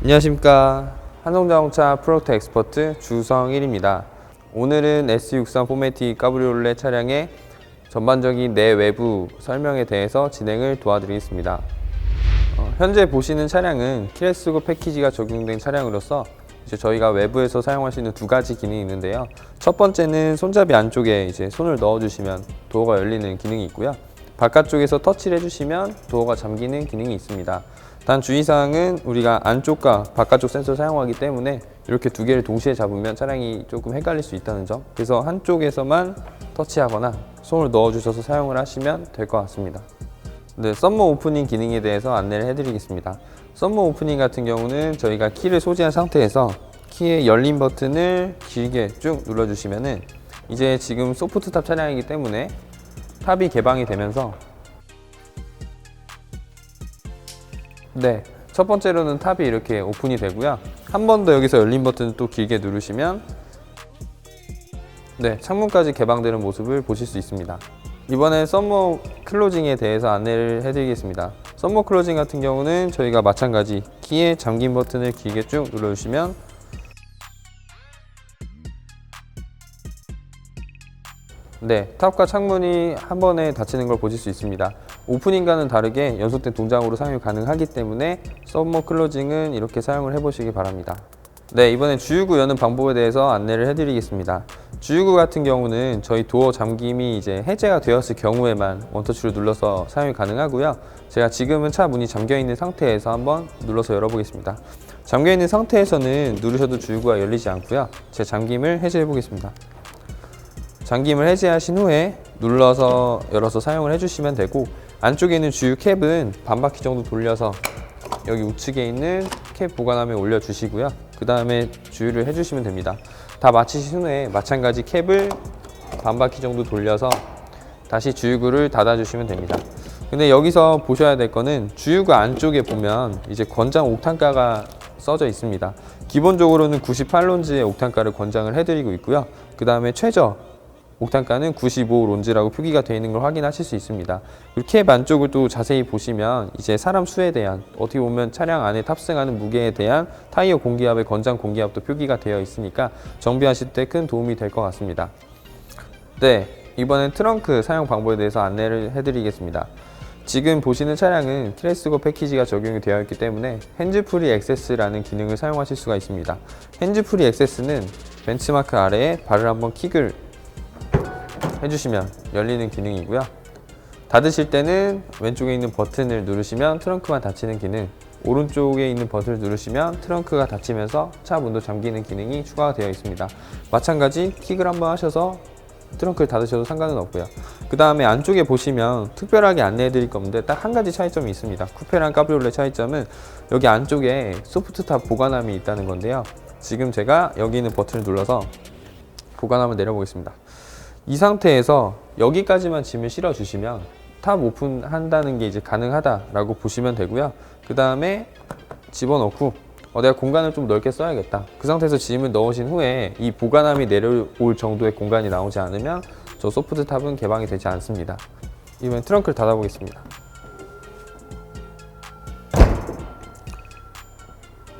안녕하십니까. 한성자동차 프로젝트 엑스퍼트 주성일입니다. 오늘은 S63 포매틱 카브리올레 차량의 전반적인 내외부 설명에 대해서 진행을 도와드리겠습니다. 현재 보시는 차량은 키레스고 패키지가 적용된 차량으로서 이제 저희가 외부에서 사용할 수 있는 두 가지 기능이 있는데요. 첫 번째는 손잡이 안쪽에 이제 손을 넣어주시면 도어가 열리는 기능이 있고요. 바깥쪽에서 터치를 해주시면 도어가 잠기는 기능이 있습니다. 단 주의사항은 우리가 안쪽과 바깥쪽 센서를 사용하기 때문에 이렇게 두 개를 동시에 잡으면 차량이 조금 헷갈릴 수 있다는 점. 그래서 한쪽에서만 터치하거나 손을 넣어주셔서 사용을 하시면 될 것 같습니다. 네, 썸머 오프닝 기능에 대해서 안내를 해드리겠습니다. 썸머 오프닝 같은 경우는 저희가 키를 소지한 상태에서 키의 열림 버튼을 길게 쭉 눌러주시면은 이제 지금 소프트 탑 차량이기 때문에 탑이 개방이 되면서 네, 첫 번째로는 탑이 이렇게 오픈이 되고요. 한 번 더 여기서 열림 버튼을 또 길게 누르시면 네, 창문까지 개방되는 모습을 보실 수 있습니다. 이번에 썸머 클로징에 대해서 안내를 해드리겠습니다. 썸머 클로징 같은 경우는 저희가 마찬가지 키의 잠김 버튼을 길게 쭉 눌러주시면 네, 탑과 창문이 한 번에 닫히는 걸 보실 수 있습니다. 오프닝과는 다르게 연속된 동작으로 사용이 가능하기 때문에 썸머 클로징은 이렇게 사용을 해보시기 바랍니다. 네, 이번엔 주유구 여는 방법에 대해서 안내를 해드리겠습니다. 주유구 같은 경우는 저희 도어 잠김이 이제 해제가 되었을 경우에만 원터치로 눌러서 사용이 가능하고요. 제가 지금은 차 문이 잠겨 있는 상태에서 한번 눌러서 열어보겠습니다. 잠겨 있는 상태에서는 누르셔도 주유구가 열리지 않고요. 제 잠김을 해제해 보겠습니다. 잠김을 해제하신 후에 눌러서 열어서 사용을 해주시면 되고, 안쪽에 있는 주유 캡은 반바퀴 정도 돌려서 여기 우측에 있는 캡 보관함에 올려주시고요. 그 다음에 주유를 해주시면 됩니다. 다 마치신 후에 마찬가지 캡을 반바퀴 정도 돌려서 다시 주유구를 닫아주시면 됩니다. 근데 여기서 보셔야 될 거는 주유구 안쪽에 보면 이제 권장 옥탄가가 써져 있습니다. 기본적으로는 98론즈의 옥탄가를 권장을 해드리고 있고요. 그 다음에 최저 옥탄가는 95론즈라고 표기가 되어 있는 걸 확인하실 수 있습니다. 그리고 캡 안쪽을 또 자세히 보시면 이제 사람 수에 대한, 어떻게 보면 차량 안에 탑승하는 무게에 대한 타이어 공기압의 권장 공기압도 표기가 되어 있으니까 정비하실 때 큰 도움이 될 것 같습니다. 네, 이번엔 트렁크 사용 방법에 대해서 안내를 해드리겠습니다. 지금 보시는 차량은 키레스고 패키지가 적용이 되어 있기 때문에 핸즈프리 액세스라는 기능을 사용하실 수가 있습니다. 핸즈프리 액세스는 벤츠마크 아래에 발을 한번 킥을 해주시면 열리는 기능이고요. 닫으실 때는 왼쪽에 있는 버튼을 누르시면 트렁크만 닫히는 기능, 오른쪽에 있는 버튼을 누르시면 트렁크가 닫히면서 차 문도 잠기는 기능이 추가가 되어 있습니다. 마찬가지 킥을 한번 하셔서 트렁크를 닫으셔도 상관은 없고요. 그 다음에 안쪽에 보시면 특별하게 안내해 드릴 건데 딱 한 가지 차이점이 있습니다. 쿠페랑 카브리올레 차이점은 여기 안쪽에 소프트탑 보관함이 있다는 건데요. 지금 제가 여기 있는 버튼을 눌러서 보관함을 내려보겠습니다. 이 상태에서 여기까지만 짐을 실어 주시면 탑 오픈한다는 게 이제 가능하다라고 보시면 되고요. 그 다음에 집어넣고 내가 공간을 좀 넓게 써야겠다. 그 상태에서 짐을 넣으신 후에 이 보관함이 내려올 정도의 공간이 나오지 않으면 저 소프트 탑은 개방이 되지 않습니다. 이번엔 트렁크를 닫아보겠습니다.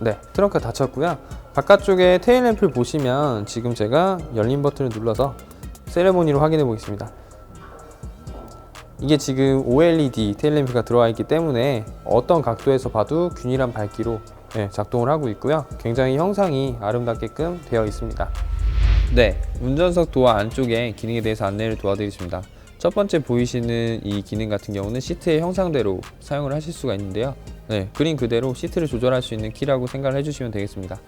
네, 트렁크가 닫혔고요. 바깥쪽에 테일램프를 보시면 지금 제가 열림 버튼을 눌러서 세레모니로 확인해 보겠습니다. 이게 지금 OLED 테일램프가 들어와 있기 때문에 어떤 각도에서 봐도 균일한 밝기로 작동을 하고 있고요. 굉장히 형상이 아름답게끔 되어 있습니다. 네, 운전석 도어 안쪽에 기능에 대해서 안내를 도와드리겠습니다. 첫 번째 보이시는 이 기능 같은 경우는 시트의 형상대로 사용을 하실 수가 있는데요. 네, 그림 그대로 시트를 조절할 수 있는 키라고 생각을 해주시면 되겠습니다.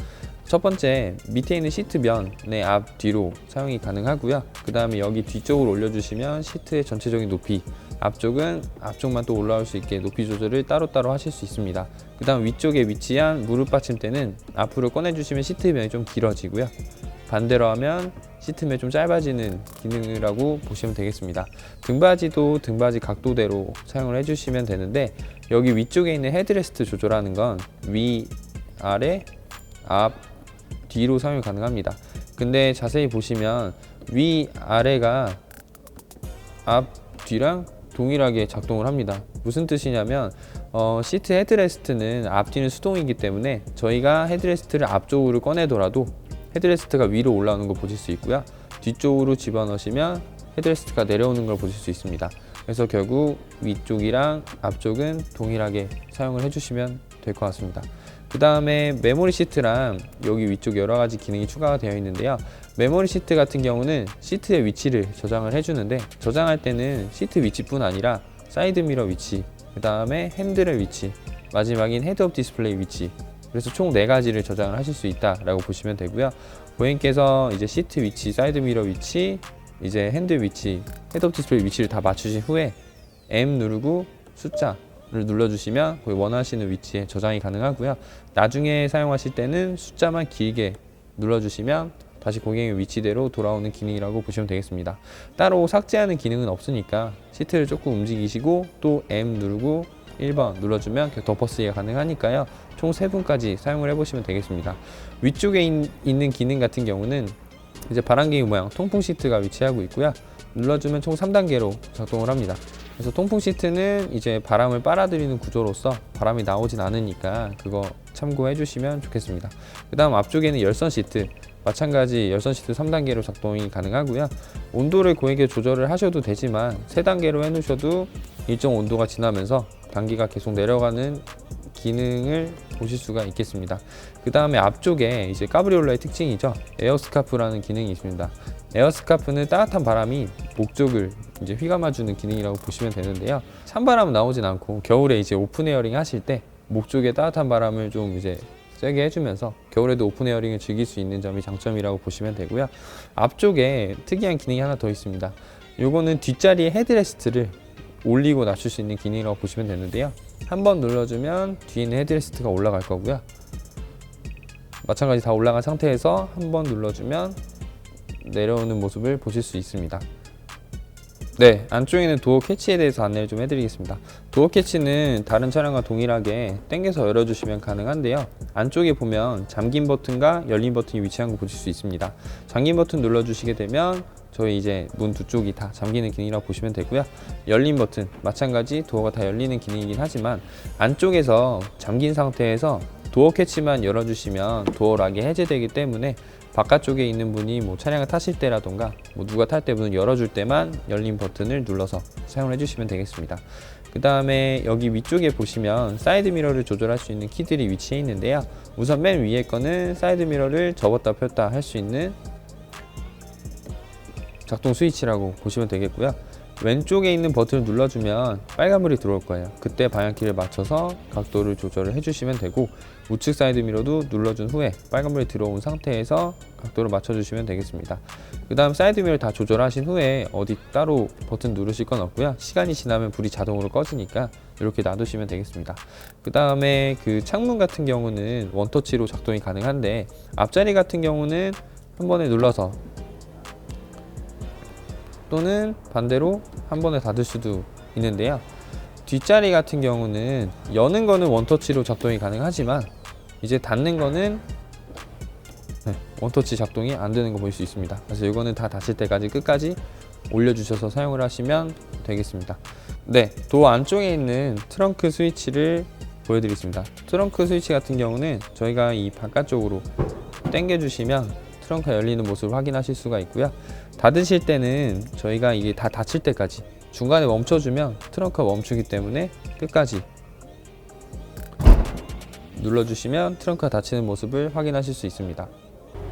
첫 번째, 밑에 있는 시트면의 앞, 뒤로 사용이 가능하고요. 그 다음에 여기 뒤쪽으로 올려주시면 시트의 전체적인 높이, 앞쪽은 앞쪽만 또 올라올 수 있게 높이 조절을 따로따로 하실 수 있습니다. 그 다음 위쪽에 위치한 무릎 받침대는 앞으로 꺼내주시면 시트면이 좀 길어지고요. 반대로 하면 시트면 좀 짧아지는 기능이라고 보시면 되겠습니다. 등받이도 등받이 각도대로 사용을 해주시면 되는데, 여기 위쪽에 있는 헤드레스트 조절하는 건 위, 아래, 앞, 뒤로 사용이 가능합니다. 근데 자세히 보시면 위, 아래가 앞, 뒤랑 동일하게 작동을 합니다. 무슨 뜻이냐면 시트 헤드레스트는 앞뒤는 수동이기 때문에 저희가 헤드레스트를 앞쪽으로 꺼내더라도 헤드레스트가 위로 올라오는 걸 보실 수 있고요. 뒤쪽으로 집어넣으시면 헤드레스트가 내려오는 걸 보실 수 있습니다. 그래서 결국 위쪽이랑 앞쪽은 동일하게 사용을 해주시면 될 것 같습니다. 그 다음에 메모리 시트랑 여기 위쪽 여러 가지 기능이 추가가 되어 있는데요. 메모리 시트 같은 경우는 시트의 위치를 저장을 해주는데, 저장할 때는 시트 위치뿐 아니라 사이드 미러 위치, 그 다음에 핸들의 위치, 마지막인 헤드업 디스플레이 위치, 그래서 총 4가지를 저장을 하실 수 있다라고 보시면 되고요. 고객님께서 이제 시트 위치, 사이드 미러 위치, 이제 핸들 위치, 헤드업 디스플레이 위치를 다 맞추신 후에 M 누르고 숫자를 눌러주시면 거기 원하시는 위치에 저장이 가능하고요. 나중에 사용하실 때는 숫자만 길게 눌러주시면 다시 고객의 위치대로 돌아오는 기능이라고 보시면 되겠습니다. 따로 삭제하는 기능은 없으니까 시트를 조금 움직이시고 또 M 누르고 1번 눌러주면 덮어쓰기가 가능하니까요. 총 3분까지 사용을 해보시면 되겠습니다. 위쪽에 있는 기능 같은 경우는 이제 바람개비 모양 통풍 시트가 위치하고 있고요. 눌러주면 총 3단계로 작동을 합니다. 그래서 통풍 시트는 이제 바람을 빨아들이는 구조로서 바람이 나오진 않으니까 그거 참고해 주시면 좋겠습니다. 그 다음 앞쪽에는 열선 시트, 마찬가지 열선 시트 3단계로 작동이 가능하고요. 온도를 고객에게 조절을 하셔도 되지만 3단계로 해 놓으셔도 일정 온도가 지나면서 단기가 계속 내려가는 기능을 보실 수가 있겠습니다. 그 다음에 앞쪽에 이제 까브리올라의 특징이죠. 에어스카프라는 기능이 있습니다. 에어스카프는 따뜻한 바람이 목쪽을 이제 휘감아주는 기능이라고 보시면 되는데요. 찬바람은 나오진 않고 겨울에 이제 오픈 에어링 하실 때 목쪽에 따뜻한 바람을 좀 이제 세게 해주면서 겨울에도 오픈 에어링을 즐길 수 있는 점이 장점이라고 보시면 되고요. 앞쪽에 특이한 기능이 하나 더 있습니다. 요거는 뒷자리에 헤드레스트를 올리고 낮출 수 있는 기능이라고 보시면 되는데요. 한번 눌러주면 뒤에 있는 헤드레스트가 올라갈 거고요. 마찬가지 다 올라간 상태에서 한번 눌러주면 내려오는 모습을 보실 수 있습니다. 네, 안쪽에는 도어 캐치에 대해서 안내를 좀 해드리겠습니다. 도어 캐치는 다른 차량과 동일하게 당겨서 열어주시면 가능한데요. 안쪽에 보면 잠긴 버튼과 열린 버튼이 위치한 거 보실 수 있습니다. 잠긴 버튼 눌러주시게 되면 저희 이제 문 두 쪽이 다 잠기는 기능이라고 보시면 되고요. 열린 버튼, 마찬가지 도어가 다 열리는 기능이긴 하지만 안쪽에서 잠긴 상태에서 도어 캐치만 열어주시면 도어 락이 해제되기 때문에 바깥쪽에 있는 분이 뭐 차량을 타실 때라던가 뭐 누가 탈 때 문을 열어줄 때만 열린 버튼을 눌러서 사용을 해주시면 되겠습니다. 그 다음에 여기 위쪽에 보시면 사이드 미러를 조절할 수 있는 키들이 위치해 있는데요. 우선 맨 위에 거는 사이드 미러를 접었다 폈다 할 수 있는 작동 스위치라고 보시면 되겠고요. 왼쪽에 있는 버튼을 눌러주면 빨간불이 들어올 거예요. 그때 방향키를 맞춰서 각도를 조절을 해주시면 되고, 우측 사이드 미러도 눌러준 후에 빨간불이 들어온 상태에서 각도를 맞춰주시면 되겠습니다. 그 다음 사이드 미러 다 조절하신 후에 어디 따로 버튼 누르실 건 없고요. 시간이 지나면 불이 자동으로 꺼지니까 이렇게 놔두시면 되겠습니다. 그 다음에 그 창문 같은 경우는 원터치로 작동이 가능한데, 앞자리 같은 경우는 한 번에 눌러서 또는 반대로 한 번에 닫을 수도 있는데요. 뒷자리 같은 경우는 여는 거는 원터치로 작동이 가능하지만 이제 닫는 거는 원터치 작동이 안 되는 거 보실 수 있습니다. 그래서 이거는 다 닫힐 때까지 끝까지 올려주셔서 사용을 하시면 되겠습니다. 네, 도어 안쪽에 있는 트렁크 스위치를 보여드리겠습니다. 트렁크 스위치 같은 경우는 저희가 이 바깥쪽으로 당겨주시면 트렁크가 열리는 모습을 확인하실 수가 있고요. 닫으실 때는 저희가 이게 다 닫힐 때까지 중간에 멈춰주면 트렁크가 멈추기 때문에 끝까지 눌러주시면 트렁크가 닫히는 모습을 확인하실 수 있습니다.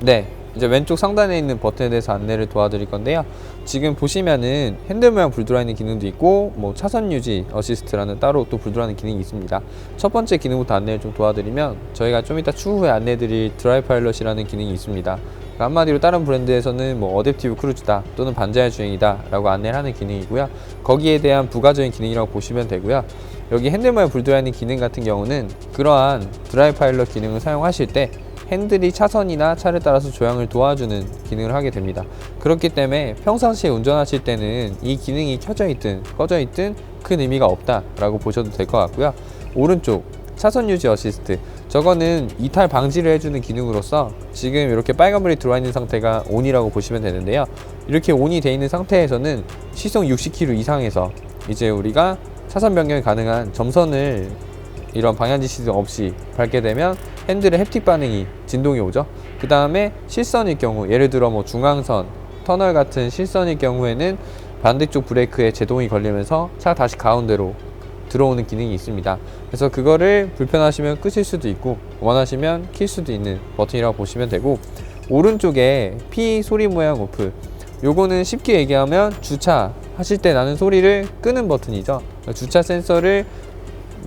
네, 이제 왼쪽 상단에 있는 버튼에 대해서 안내를 도와드릴 건데요. 지금 보시면은 핸들 모양 불 들어와 있는 기능도 있고 뭐 차선 유지 어시스트라는 따로 또 불 들어와 있는 기능이 있습니다. 첫 번째 기능부터 안내를 좀 도와드리면 저희가 좀 이따 추후에 안내드릴 드라이브 파일럿이라는 기능이 있습니다. 한마디로 다른 브랜드에서는 뭐 어댑티브 크루즈다 또는 반자율 주행이다 라고 안내를 하는 기능이고요. 거기에 대한 부가적인 기능이라고 보시면 되고요. 여기 핸들 모양 불 들어와 있는 기능 같은 경우는 그러한 드라이브 파일럿 기능을 사용하실 때 핸들이 차선이나 차를 따라서 조향을 도와주는 기능을 하게 됩니다. 그렇기 때문에 평상시에 운전하실 때는 이 기능이 켜져 있든 꺼져 있든 큰 의미가 없다라고 보셔도 될 것 같고요. 오른쪽 차선 유지 어시스트, 저거는 이탈 방지를 해주는 기능으로서 지금 이렇게 빨간불이 들어와 있는 상태가 ON이라고 보시면 되는데요. 이렇게 ON이 되어 있는 상태에서는 시속 60km 이상에서 이제 우리가 차선 변경이 가능한 점선을 이런 방향 지시등 없이 밟게 되면 핸들의 햅틱 반응이 진동이 오죠. 그 다음에 실선일 경우, 예를 들어 뭐 중앙선, 터널 같은 실선일 경우에는 반대쪽 브레이크에 제동이 걸리면서 차가 다시 가운데로 들어오는 기능이 있습니다. 그래서 그거를 불편하시면 끄실 수도 있고 원하시면 킬 수도 있는 버튼이라고 보시면 되고, 오른쪽에 P 소리 모양 오프, 요거는 쉽게 얘기하면 주차 하실 때 나는 소리를 끄는 버튼이죠. 주차 센서를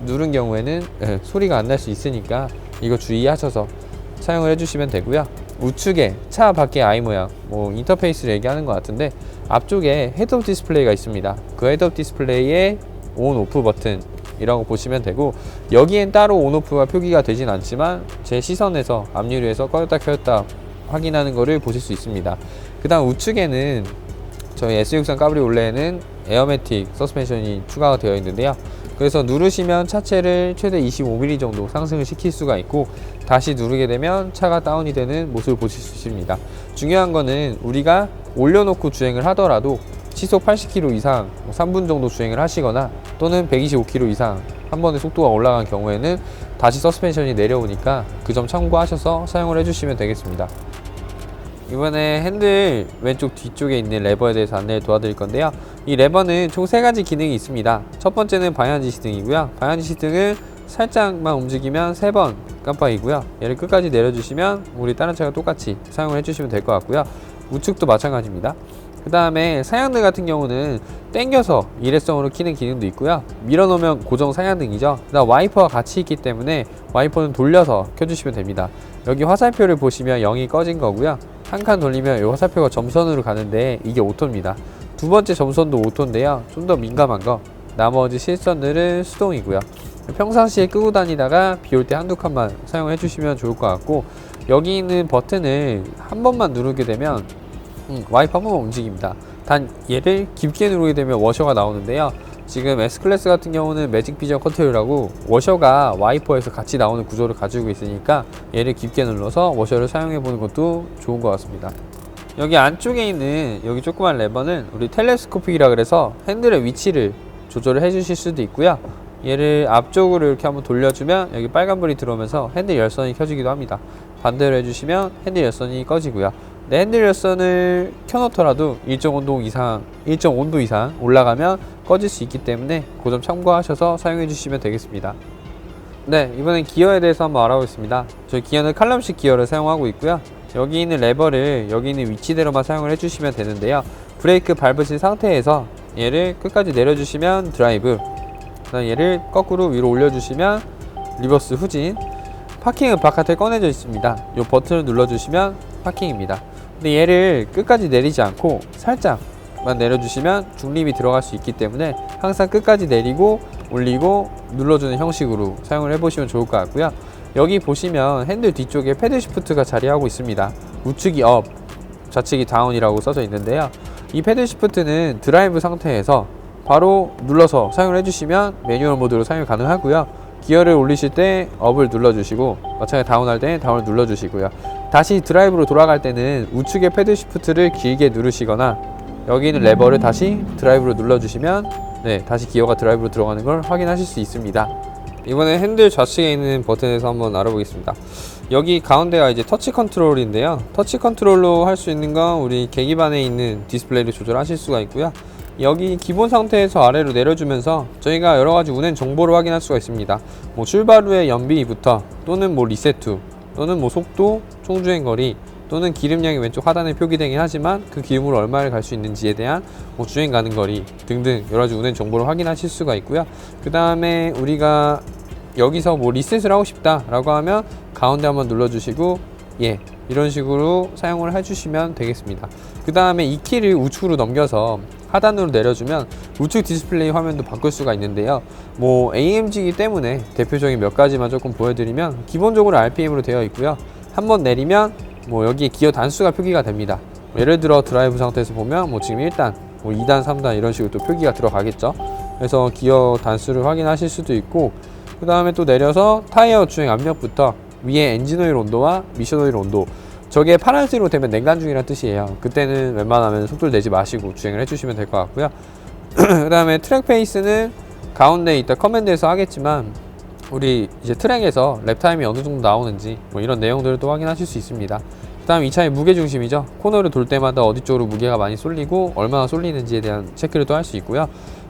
누른 경우에는 소리가 안 날 수 있으니까 이거 주의하셔서 사용을 해주시면 되고요. 우측에 차 밖에 아이 모양, 뭐 인터페이스를 얘기하는 것 같은데, 앞쪽에 헤드업 디스플레이가 있습니다. 그 헤드업 디스플레이에 온 오프 버튼이라고 보시면 되고, 여기엔 따로 온 오프가 표기가 되진 않지만 제 시선에서 앞유리에서 꺼졌다 켜졌다 확인하는 거를 보실 수 있습니다. 그 다음 우측에는 저희 S63 카브리올레에는 에어매틱 서스펜션이 추가가 되어 있는데요. 그래서 누르시면 차체를 최대 25mm 정도 상승을 시킬 수가 있고, 다시 누르게 되면 차가 다운이 되는 모습을 보실 수 있습니다. 중요한 거는 우리가 올려놓고 주행을 하더라도 시속 80km 이상 3분 정도 주행을 하시거나 또는 125km 이상 한 번에 속도가 올라간 경우에는 다시 서스펜션이 내려오니까 그 점 참고하셔서 사용을 해주시면 되겠습니다. 이번에 핸들 왼쪽 뒤쪽에 있는 레버에 대해서 안내를 도와드릴 건데요. 이 레버는 총 3가지 기능이 있습니다. 첫 번째는 방향지시등이고요. 방향지시등을 살짝만 움직이면 3번 깜빡이고요. 얘를 끝까지 내려주시면 우리 다른 차가 똑같이 사용을 해주시면 될 것 같고요. 우측도 마찬가지입니다. 그 다음에 사양등 같은 경우는 당겨서 일회성으로 켜는 기능도 있고요. 밀어놓으면 고정 사양등이죠. 그다음 와이퍼가 같이 있기 때문에 와이퍼는 돌려서 켜주시면 됩니다. 여기 화살표를 보시면 0이 꺼진 거고요. 한 칸 돌리면 이 화살표가 점선으로 가는데 이게 오토입니다. 두 번째 점선도 오토인데요. 좀 더 민감한 거, 나머지 실선들은 수동이고요. 평상시에 끄고 다니다가 비 올 때 한두 칸만 사용해 주시면 좋을 것 같고, 여기 있는 버튼을 한 번만 누르게 되면 와이퍼 한 번만 움직입니다. 단 얘를 깊게 누르게 되면 워셔가 나오는데요. 지금 S클래스 같은 경우는 매직 비전 컨트롤이라고 워셔가 와이퍼에서 같이 나오는 구조를 가지고 있으니까 얘를 깊게 눌러서 워셔를 사용해 보는 것도 좋은 것 같습니다. 여기 안쪽에 있는 여기 조그만 레버는 우리 텔레스코픽이라 그래서 핸들의 위치를 조절을 해 주실 수도 있고요. 얘를 앞쪽으로 이렇게 한번 돌려주면 여기 빨간불이 들어오면서 핸들 열선이 켜지기도 합니다. 반대로 해주시면 핸들 열선이 꺼지고요. 핸들 열선을 켜놓더라도 일정 온도 이상 올라가면 꺼질 수 있기 때문에 그 점 참고하셔서 사용해 주시면 되겠습니다. 네, 이번엔 기어에 대해서 한번 알아보겠습니다. 저희 기어는 칼럼식 기어를 사용하고 있고요. 여기 있는 레버를 여기 있는 위치대로만 사용을 해주시면 되는데요. 브레이크 밟으신 상태에서 얘를 끝까지 내려주시면 드라이브, 그다음 얘를 거꾸로 위로 올려주시면 리버스 후진, 파킹은 바깥에 꺼내져 있습니다. 이 버튼을 눌러주시면 파킹입니다. 근데 얘를 끝까지 내리지 않고 살짝만 내려주시면 중립이 들어갈 수 있기 때문에 항상 끝까지 내리고 올리고 눌러주는 형식으로 사용을 해보시면 좋을 것 같고요. 여기 보시면 핸들 뒤쪽에 패드 시프트가 자리하고 있습니다. 우측이 업, 좌측이 다운이라고 써져 있는데요. 이 패드 시프트는 드라이브 상태에서 바로 눌러서 사용을 해주시면 매뉴얼 모드로 사용이 가능하고요. 기어를 올리실 때 업을 눌러주시고 마찬가지 다운할 때 다운을 눌러주시고요. 다시 드라이브로 돌아갈 때는 우측의 패드 시프트를 길게 누르시거나 여기 있는 레버를 다시 드라이브로 눌러주시면 다시 기어가 드라이브로 들어가는 걸 확인하실 수 있습니다. 이번에 핸들 좌측에 있는 버튼에서 한번 알아보겠습니다. 여기 가운데가 이제 터치 컨트롤인데요. 터치 컨트롤로 할 수 있는 건 우리 계기판에 있는 디스플레이를 조절하실 수가 있고요. 여기 기본 상태에서 아래로 내려주면서 저희가 여러가지 운행 정보를 확인할 수가 있습니다. 뭐 출발 후의 연비부터 또는 뭐 리셋 후 또는 뭐 속도, 총주행 거리 또는 기름량이 왼쪽 하단에 표기되긴 하지만 그 기름으로 얼마를 갈 수 있는지에 대한 뭐 주행 가는 거리 등등 여러가지 운행 정보를 확인하실 수가 있고요. 그 다음에 우리가 여기서 뭐 리셋을 하고 싶다 라고 하면 가운데 한번 눌러주시고 이런 식으로 사용을 해주시면 되겠습니다. 그 다음에 이 키를 우측으로 넘겨서 하단으로 내려주면 우측 디스플레이 화면도 바꿀 수가 있는데요. 뭐 AMG이기 때문에 대표적인 몇 가지만 조금 보여드리면 기본적으로 RPM으로 되어 있고요. 한번 내리면 뭐 여기에 기어 단수가 표기가 됩니다. 예를 들어 드라이브 상태에서 보면 뭐 지금 1단, 뭐 2단, 3단 이런 식으로 또 표기가 들어가겠죠. 그래서 기어 단수를 확인하실 수도 있고, 그 다음에 또 내려서 타이어 주행 압력부터 위에 엔진오일 온도와 미션오일 온도, 저게 파란색으로 되면 냉간 중이라는 뜻이에요. 그때는 웬만하면 속도를 내지 마시고 주행을 해주시면 될 것 같고요. 그 다음에 트랙 페이스는 가운데 이따 커맨드에서 하겠지만 우리 이제 트랙에서 랩타임이 어느 정도 나오는지 뭐 이런 내용들을 또 확인하실 수 있습니다. 그 다음 이 차의 무게중심이죠. 코너를 돌 때마다 어디 쪽으로 무게가 많이 쏠리고 얼마나 쏠리는지에 대한 체크를 또 할 수 있고요.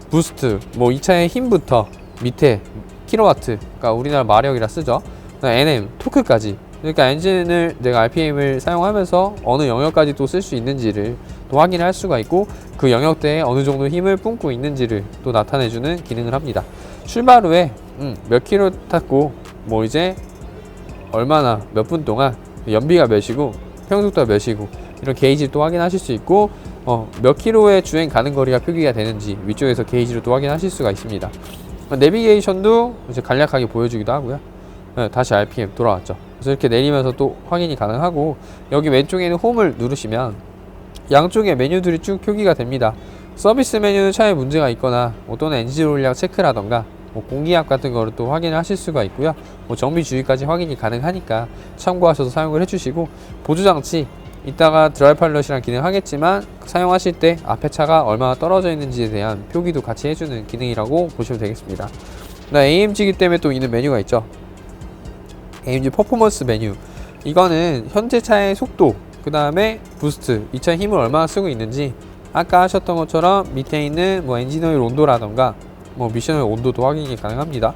부스트, 뭐 이 차의 힘부터 밑에 킬로와트, 그러니까 우리나라 마력이라 쓰죠. NM, 토크까지. 그러니까 엔진을 내가 RPM을 사용하면서 어느 영역까지 또 쓸 수 있는지를 또 확인할 수가 있고 그 영역대에 어느 정도 힘을 뿜고 있는지를 또 나타내주는 기능을 합니다. 출발 후에 몇 킬로 탔고 뭐 이제 얼마나 몇 분 동안 연비가 몇이고 평속도가 몇이고 이런 게이지를 또 확인하실 수 있고 몇 킬로의 주행 가는 거리가 표기가 되는지 위쪽에서 게이지를 또 확인하실 수가 있습니다. 내비게이션도 이제 간략하게 보여주기도 하고요. 다시 RPM 돌아왔죠. 그래서 이렇게 내리면서 또 확인이 가능하고 여기 왼쪽에 있는 홈을 누르시면 양쪽에 메뉴들이 쭉 표기가 됩니다. 서비스 메뉴는 차에 문제가 있거나 또는 엔진 올량 체크라던가 공기압 같은 거를 또 확인을 하실 수가 있고요. 정비 주의까지 확인이 가능하니까 참고하셔서 사용을 해주시고 보조장치 이따가 드라이브 파일럿이랑 기능 하겠지만 사용하실 때 앞에 차가 얼마나 떨어져 있는지에 대한 표기도 같이 해주는 기능이라고 보시면 되겠습니다. AMG이기 때문에 또 있는 메뉴가 있죠. AMG 퍼포먼스 메뉴. 이거는 현재 차의 속도, 그 다음에 부스트, 이 차의 힘을 얼마나 쓰고 있는지 아까 하셨던 것처럼 밑에 있는 뭐 엔진 오일 온도라던가 뭐 미션 오일 온도도 확인이 가능합니다.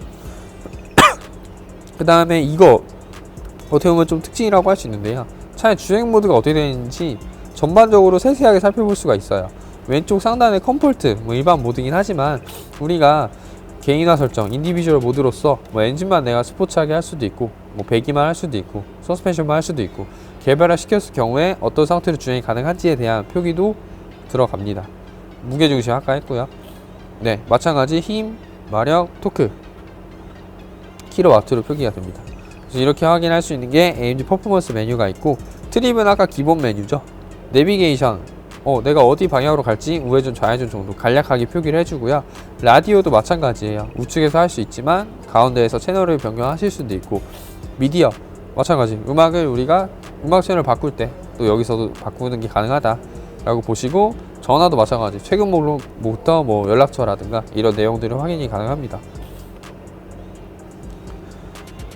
그 다음에 이거 어떻게 보면 좀 특징이라고 할 수 있는데요. 차의 주행 모드가 어떻게 되는지 전반적으로 세세하게 살펴볼 수가 있어요. 왼쪽 상단의 컴포트, 뭐 일반 모드긴 하지만 우리가 개인화 설정, 인디비주얼 모드로서 뭐 엔진만 내가 스포츠하게 할 수도 있고 뭐 배기만 할 수도 있고 서스펜션만 할 수도 있고 개별화 시켰을 경우에 어떤 상태로 주행이 가능한지에 대한 표기도 들어갑니다. 무게중심 아까 했고요. 네, 마찬가지 힘, 마력, 토크, 킬로와트로 표기가 됩니다. 그래서 이렇게 확인할 수 있는 게 AMG 퍼포먼스 메뉴가 있고 트립은 아까 기본 메뉴죠. 내비게이션, 내가 어디 방향으로 갈지 우회전, 좌회전 정도 간략하게 표기를 해주고요. 라디오도 마찬가지예요. 우측에서 할 수 있지만 가운데에서 채널을 변경하실 수도 있고 미디어 마찬가지 음악을 우리가 음악 채널 바꿀 때 또 여기서도 바꾸는 게 가능하다 라고 보시고 전화도 마찬가지 최근 목록부터 뭐 연락처라든가 이런 내용들을 확인이 가능합니다.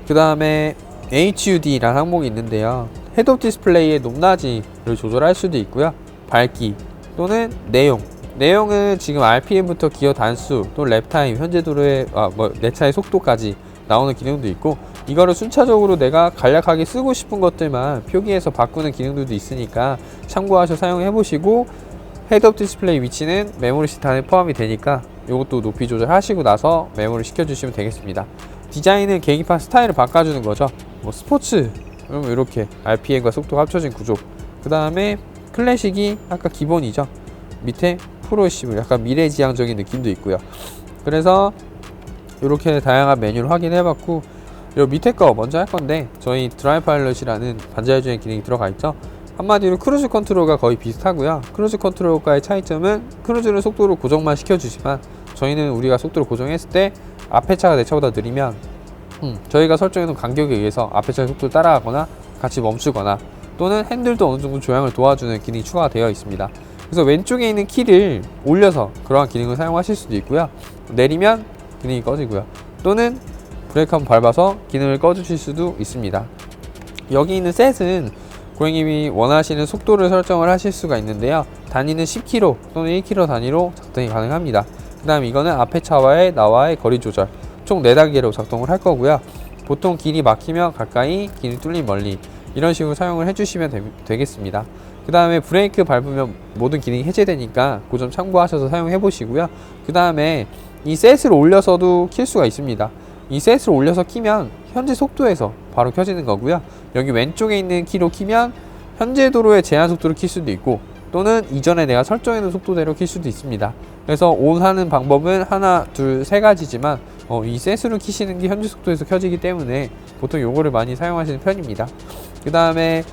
그 다음에 HUD라는 항목이 있는데요. 헤드업 디스플레이의 높낮이를 조절할 수도 있고요. 밝기 또는 내용은 지금 RPM부터 기어 단수 또는 랩타임, 현재 도로의 내 차의 속도까지 나오는 기능도 있고 이거를 순차적으로 내가 간략하게 쓰고 싶은 것들만 표기해서 바꾸는 기능들도 있으니까 참고하셔서 사용해 보시고 헤드업 디스플레이 위치는 메모리 시트 안에 포함이 되니까 이것도 높이 조절하시고 나서 메모리 시켜주시면 되겠습니다. 디자인은 계기판 스타일을 바꿔주는 거죠. 뭐 스포츠 그러면 이렇게 RPM과 속도가 합쳐진 구조. 그 다음에 클래식이 아까 기본이죠. 밑에 프로시브 약간 미래지향적인 느낌도 있고요. 그래서 이렇게 다양한 메뉴를 확인해봤고 요 밑에 거 먼저 할 건데 저희 드라이브 파일럿이라는 반자율 주행 기능이 들어가 있죠. 한마디로 크루즈 컨트롤과 거의 비슷하고요. 크루즈 컨트롤과의 차이점은 크루즈는 속도를 고정만 시켜주지만 저희는 우리가 속도를 고정했을 때 앞에 차가 내 차보다 느리면 저희가 설정해놓은 간격에 의해서 앞에 차의 속도를 따라가거나 같이 멈추거나 또는 핸들도 어느 정도 조향을 도와주는 기능이 추가가 되어 있습니다. 그래서 왼쪽에 있는 키를 올려서 그러한 기능을 사용하실 수도 있고요. 내리면 기능이 꺼지고요. 또는 브레이크 한번 밟아서 기능을 꺼주실 수도 있습니다. 여기 있는 셋은 고객님이 원하시는 속도를 설정을 하실 수가 있는데요. 단위는 10km 또는 1km 단위로 작동이 가능합니다. 그 다음 이거는 앞에 차와의 나와의 거리 조절 총 4단계로 작동을 할 거고요. 보통 길이 막히면 가까이, 길이 뚫린 멀리 이런 식으로 사용을 해주시면 되겠습니다. 그 다음에 브레이크 밟으면 모든 기능이 해제되니까 그 점 참고하셔서 사용해 보시고요. 그 다음에 이 셋을 올려서도 킬 수가 있습니다. 이 셋을 올려서 키면 현재 속도에서 바로 켜지는 거고요. 여기 왼쪽에 있는 키로 키면 현재 도로의 제한 속도를 킬 수도 있고 또는 이전에 내가 설정해 놓은 속도대로 킬 수도 있습니다. 그래서 온 하는 방법은 하나, 둘, 세 가지지만 이 셋으로 키시는 게 현재 속도에서 켜지기 때문에 보통 요거를 많이 사용하시는 편입니다. 그 다음에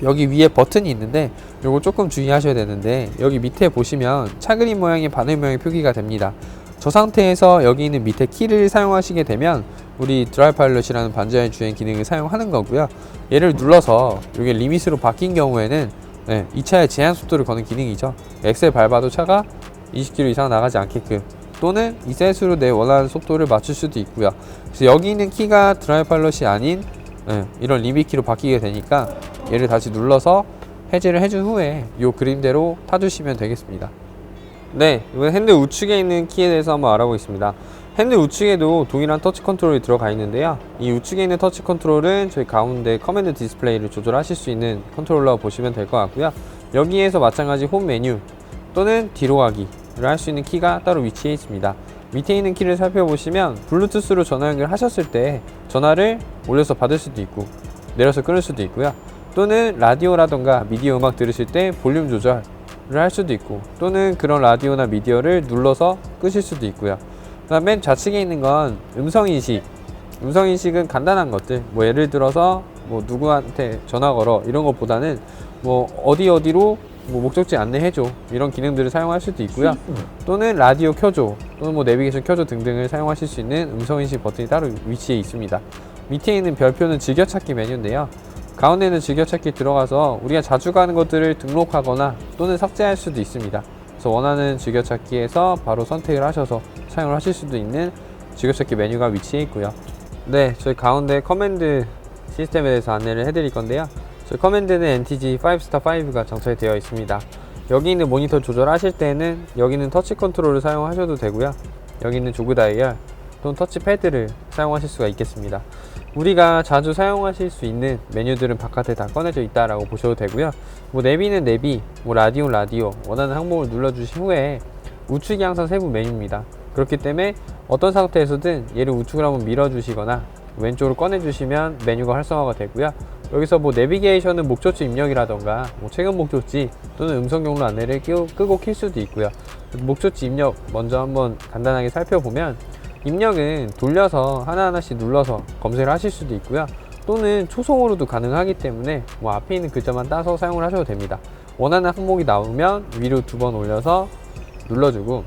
여기 위에 버튼이 있는데 요거 조금 주의하셔야 되는데 여기 밑에 보시면 차 그림 모양의 바늘 모양의 표기가 됩니다. 저 상태에서 여기 있는 밑에 키를 사용하시게 되면 우리 드라이브 파일럿이라는 반자율 주행 기능을 사용하는 거고요. 얘를 눌러서 이게 리밋으로 바뀐 경우에는 이 차의 제한 속도를 거는 기능이죠. 엑셀 밟아도 차가 20km 이상 나가지 않게끔 또는 이 셋으로 내 원하는 속도를 맞출 수도 있고요. 그래서 여기 있는 키가 드라이브 파일럿이 아닌 이런 리밋 키로 바뀌게 되니까 얘를 다시 눌러서 해제를 해준 후에 이 그림대로 타주시면 되겠습니다. 네, 이번 핸들 우측에 있는 키에 대해서 한번 알아보겠습니다. 핸들 우측에도 동일한 터치 컨트롤이 들어가 있는데요. 이 우측에 있는 터치 컨트롤은 저희 가운데 커맨드 디스플레이를 조절하실 수 있는 컨트롤러 보시면 될 것 같고요. 여기에서 마찬가지 홈 메뉴 또는 뒤로 가기를 할 수 있는 키가 따로 위치해 있습니다. 밑에 있는 키를 살펴보시면 블루투스로 전화 연결하셨을 때 전화를 올려서 받을 수도 있고 내려서 끊을 수도 있고요. 또는 라디오라던가 미디어 음악 들으실 때 볼륨 조절을 할 수도 있고 또는 그런 라디오나 미디어를 눌러서 끄실 수도 있고요. 그 다음 맨 좌측에 있는 건 음성인식. 음성인식은 간단한 것들, 뭐 예를 들어서 뭐 누구한테 전화 걸어 이런 것보다는 뭐 어디로 뭐 목적지 안내해줘 이런 기능들을 사용할 수도 있고요. 또는 라디오 켜줘 또는 뭐 내비게이션 켜줘 등등을 사용하실 수 있는 음성인식 버튼이 따로 위치해 있습니다. 밑에 있는 별표는 즐겨찾기 메뉴인데요. 가운데 있는 즐겨찾기 들어가서 우리가 자주 가는 것들을 등록하거나 또는 삭제할 수도 있습니다. 그래서 원하는 즐겨찾기에서 바로 선택을 하셔서 사용을 하실 수도 있는 즐겨찾기 메뉴가 위치해 있고요. 네, 저희 가운데 커맨드 시스템에 대해서 안내를 해드릴 건데요. 저희 커맨드는 NTG 5스타5가 장착이 되어 있습니다. 여기 있는 모니터 조절하실 때는 여기 있는 터치 컨트롤을 사용하셔도 되고요. 여기 있는 조그 다이얼 또는 터치 패드를 사용하실 수가 있겠습니다. 우리가 자주 사용하실 수 있는 메뉴들은 바깥에 다 꺼내져 있다라고 보셔도 되고요. 뭐 내비는 내비, 뭐 라디오는 라디오, 원하는 항목을 눌러주신 후에 우측이 항상 세부 메뉴입니다. 그렇기 때문에 어떤 상태에서든 얘를 우측으로 한번 밀어주시거나 왼쪽으로 꺼내주시면 메뉴가 활성화가 되고요. 여기서 뭐 내비게이션은 목적지 입력이라던가 뭐 최근 목적지 또는 음성 경로 안내를 끄고 킬 수도 있고요. 목적지 입력 먼저 한번 간단하게 살펴보면 입력은 돌려서 하나하나씩 눌러서 검색을 하실 수도 있고요. 또는 초성으로도 가능하기 때문에 뭐 앞에 있는 글자만 따서 사용을 하셔도 됩니다. 원하는 항목이 나오면 위로 2번 올려서 눌러주고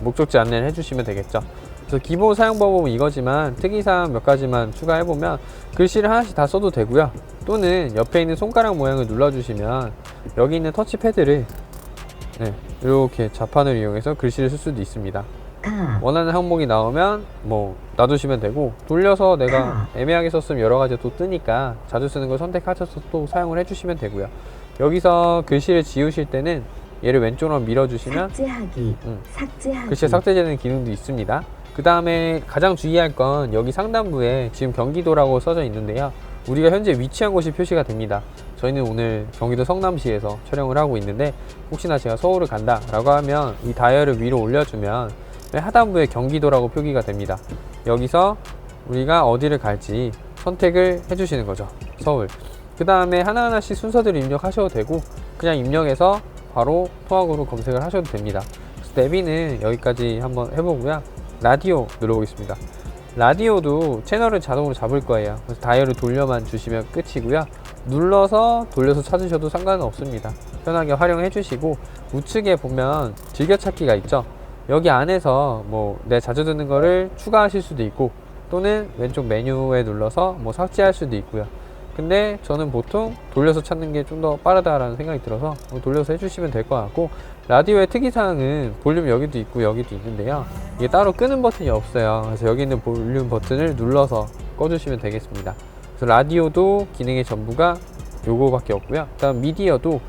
목적지 안내를 해주시면 되겠죠. 그래서 기본 사용 방법은 이거지만 특이사항 몇 가지만 추가해보면 글씨를 하나씩 다 써도 되고요. 또는 옆에 있는 손가락 모양을 눌러주시면 여기 있는 터치패드를 이렇게 자판을 이용해서 글씨를 쓸 수도 있습니다. 원하는 항목이 나오면 뭐 놔두시면 되고 돌려서 내가 애매하게 썼으면 여러가지 또 뜨니까 자주 쓰는 걸 선택하셔서 또 사용을 해주시면 되고요. 여기서 글씨를 지우실 때는 얘를 왼쪽으로 밀어주시면 삭제하기. 글씨 삭제되는 기능도 있습니다. 그 다음에 가장 주의할 건 여기 상단부에 지금 경기도라고 써져 있는데요. 우리가 현재 위치한 곳이 표시가 됩니다. 저희는 오늘 경기도 성남시에서 촬영을 하고 있는데 혹시나 제가 서울을 간다 라고 하면 이 다이얼을 위로 올려주면 하단부에 경기도라고 표기가 됩니다. 여기서 우리가 어디를 갈지 선택을 해주시는 거죠. 서울. 그 다음에 하나하나씩 순서대로 입력하셔도 되고 그냥 입력해서 바로 토악으로 검색을 하셔도 됩니다. 그래서 내비는 여기까지 한번 해보고요. 라디오 눌러보겠습니다. 라디오도 채널을 자동으로 잡을 거예요. 그래서 다이얼을 돌려만 주시면 끝이고요. 눌러서 돌려서 찾으셔도 상관은 없습니다. 편하게 활용해 주시고 우측에 보면 즐겨찾기가 있죠. 여기 안에서 뭐 내 자주 듣는 거를 추가하실 수도 있고 또는 왼쪽 메뉴에 눌러서 뭐 삭제할 수도 있고요. 근데 저는 보통 돌려서 찾는 게 좀 더 빠르다라는 생각이 들어서 돌려서 해주시면 될 것 같고 라디오의 특이사항은 볼륨 여기도 있고 여기도 있는데요. 이게 따로 끄는 버튼이 없어요. 그래서 여기 있는 볼륨 버튼을 눌러서 꺼주시면 되겠습니다. 그래서 라디오도 기능의 전부가 요거밖에 없고요. 다음 미디어도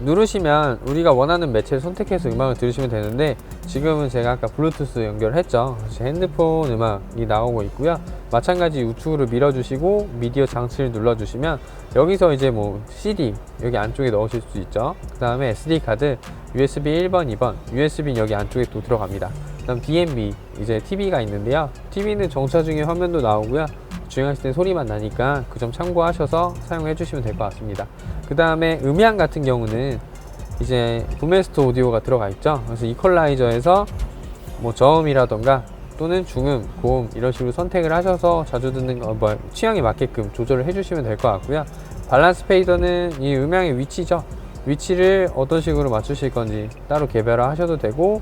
누르시면 우리가 원하는 매체를 선택해서 음악을 들으시면 되는데 지금은 제가 아까 블루투스 연결을 했죠. 그래서 핸드폰 음악이 나오고 있고요. 마찬가지 우측으로 밀어주시고 미디어 장치를 눌러주시면 여기서 이제 뭐 CD 여기 안쪽에 넣으실 수 있죠. 그 다음에 SD카드 USB 1번, 2번 USB는 여기 안쪽에 또 들어갑니다. 그 다음 DMB 이제 TV가 있는데요. TV는 정차 중에 화면도 나오고요. 주행하실 때 소리만 나니까 그 점 참고하셔서 사용해 주시면 될 것 같습니다. 그 다음에 음향 같은 경우는 이제 부메스터 오디오가 들어가 있죠. 그래서 이퀄라이저에서 뭐 저음이라던가 또는 중음, 고음 이런 식으로 선택을 하셔서 자주 듣는 거 취향에 맞게끔 조절을 해주시면 될 것 같고요. 밸런스 페이더는 이 음향의 위치죠. 위치를 어떤 식으로 맞추실 건지 따로 개별화 하셔도 되고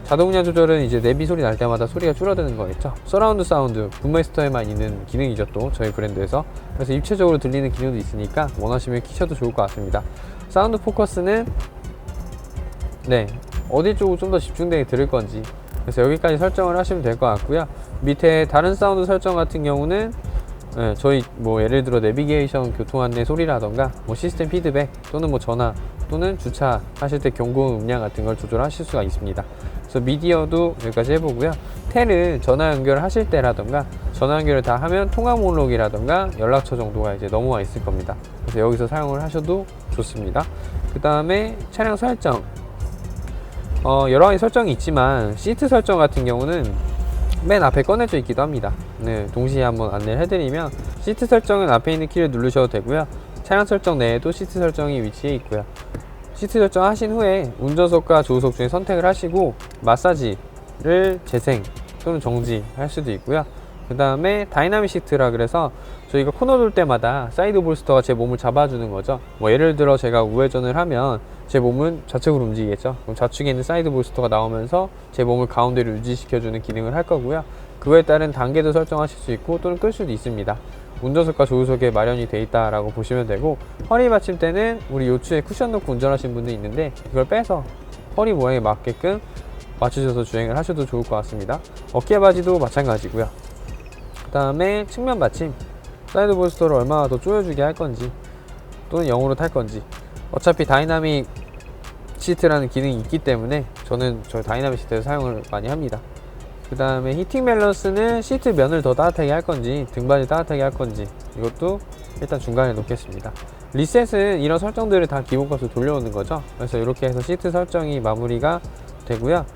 자동냐 조절은 이제 내비 소리 날 때마다 소리가 줄어드는 거겠죠. 서라운드 사운드 붐메스터에만 있는 기능이죠. 또 저희 브랜드에서 그래서 입체적으로 들리는 기능도 있으니까 원하시면 키셔도 좋을 것 같습니다. 사운드 포커스는 어디 쪽으로 좀 더 집중되게 들을 건지. 그래서 여기까지 설정을 하시면 될 것 같고요. 밑에 다른 사운드 설정 같은 경우는 저희 뭐 예를 들어 내비게이션 교통 안내 소리라던가 뭐 시스템 피드백 또는 뭐 전화 또는 주차 하실 때 경고 음량 같은 걸 조절하실 수가 있습니다. 그래서 미디어도 여기까지 해보고요. 텔은 전화 연결하실 때라던가 전화 연결을 다 하면 통화 목록이라던가 연락처 정도가 이제 넘어와 있을 겁니다. 그래서 여기서 사용을 하셔도 좋습니다. 그 다음에 차량 설정, 여러 가지 설정이 있지만 시트 설정 같은 경우는 맨 앞에 꺼내져 있기도 합니다. 네, 동시에 한번 안내를 해드리면 시트 설정은 앞에 있는 키를 누르셔도 되고요. 차량 설정 내에도 시트 설정이 위치해 있고요. 시트 설정 하신 후에 운전석과 조수석 중에 선택을 하시고 마사지를 재생 또는 정지 할 수도 있고요. 그 다음에 다이나믹 시트라 그래서 저희가 코너 돌 때마다 사이드 볼스터가 제 몸을 잡아주는 거죠. 뭐 예를 들어 제가 우회전을 하면 제 몸은 좌측으로 움직이겠죠. 그럼 좌측에 있는 사이드 볼스터가 나오면서 제 몸을 가운데로 유지시켜주는 기능을 할 거고요. 그거에 따른 단계도 설정하실 수 있고 또는 끌 수도 있습니다. 운전석과 조수석에 마련이 되어 있다라고 보시면 되고, 허리 받침대는 우리 요추에 쿠션 놓고 운전하시는 분도 있는데 이걸 빼서 허리 모양에 맞게끔 맞추셔서 주행을 하셔도 좋을 것 같습니다. 어깨 바지도 마찬가지고요. 그 다음에 측면 받침, 사이드 볼스터를 얼마나 더 조여주게 할 건지 또는 0으로 탈 건지, 어차피 다이나믹 시트라는 기능이 있기 때문에 저는 저 다이나믹 시트에서 사용을 많이 합니다. 그 다음에 히팅 밸런스는 시트 면을 더 따뜻하게 할 건지 등받이 따뜻하게 할 건지 이것도 일단 중간에 놓겠습니다. 리셋은 이런 설정들을 다 기본값으로 돌려오는 거죠. 그래서 이렇게 해서 시트 설정이 마무리가 되고요.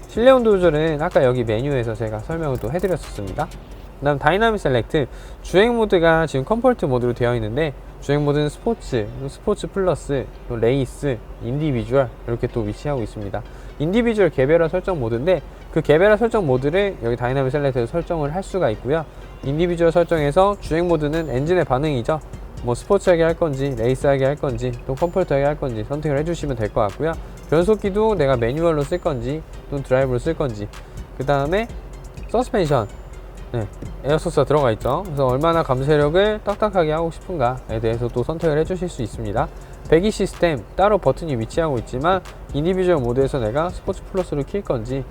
실내 온도 조절은 아까 여기 메뉴에서 제가 설명을 또 해드렸었습니다. 그 다음 다이나믹 셀렉트, 주행 모드가 지금 컴포트 모드로 되어 있는데 주행 모드는 스포츠, 스포츠 플러스, 또 레이스, 인디비주얼 이렇게 또 위치하고 있습니다. 인디비주얼 개별화 설정 모드인데 그 개별화 설정 모드를 여기 다이나믹 셀렉트에서 설정을 할 수가 있고요. 인디비주얼 설정에서 주행 모드는 엔진의 반응이죠. 뭐 스포츠하게 할 건지 레이스하게 할 건지 또 컴포트하게 할 건지 선택을 해주시면 될 것 같고요. 변속기도 내가 매뉴얼로 쓸 건지 또는 드라이브로 쓸 건지, 그 다음에 서스펜션, 에어소스가 들어가 있죠. 그래서 얼마나 감쇄력을 딱딱하게 하고 싶은가에 대해서 또 선택을 해주실 수 있습니다. 배기 시스템 따로 버튼이 위치하고 있지만 인디비주얼 모드에서 내가 스포츠 플러스로 킬 건지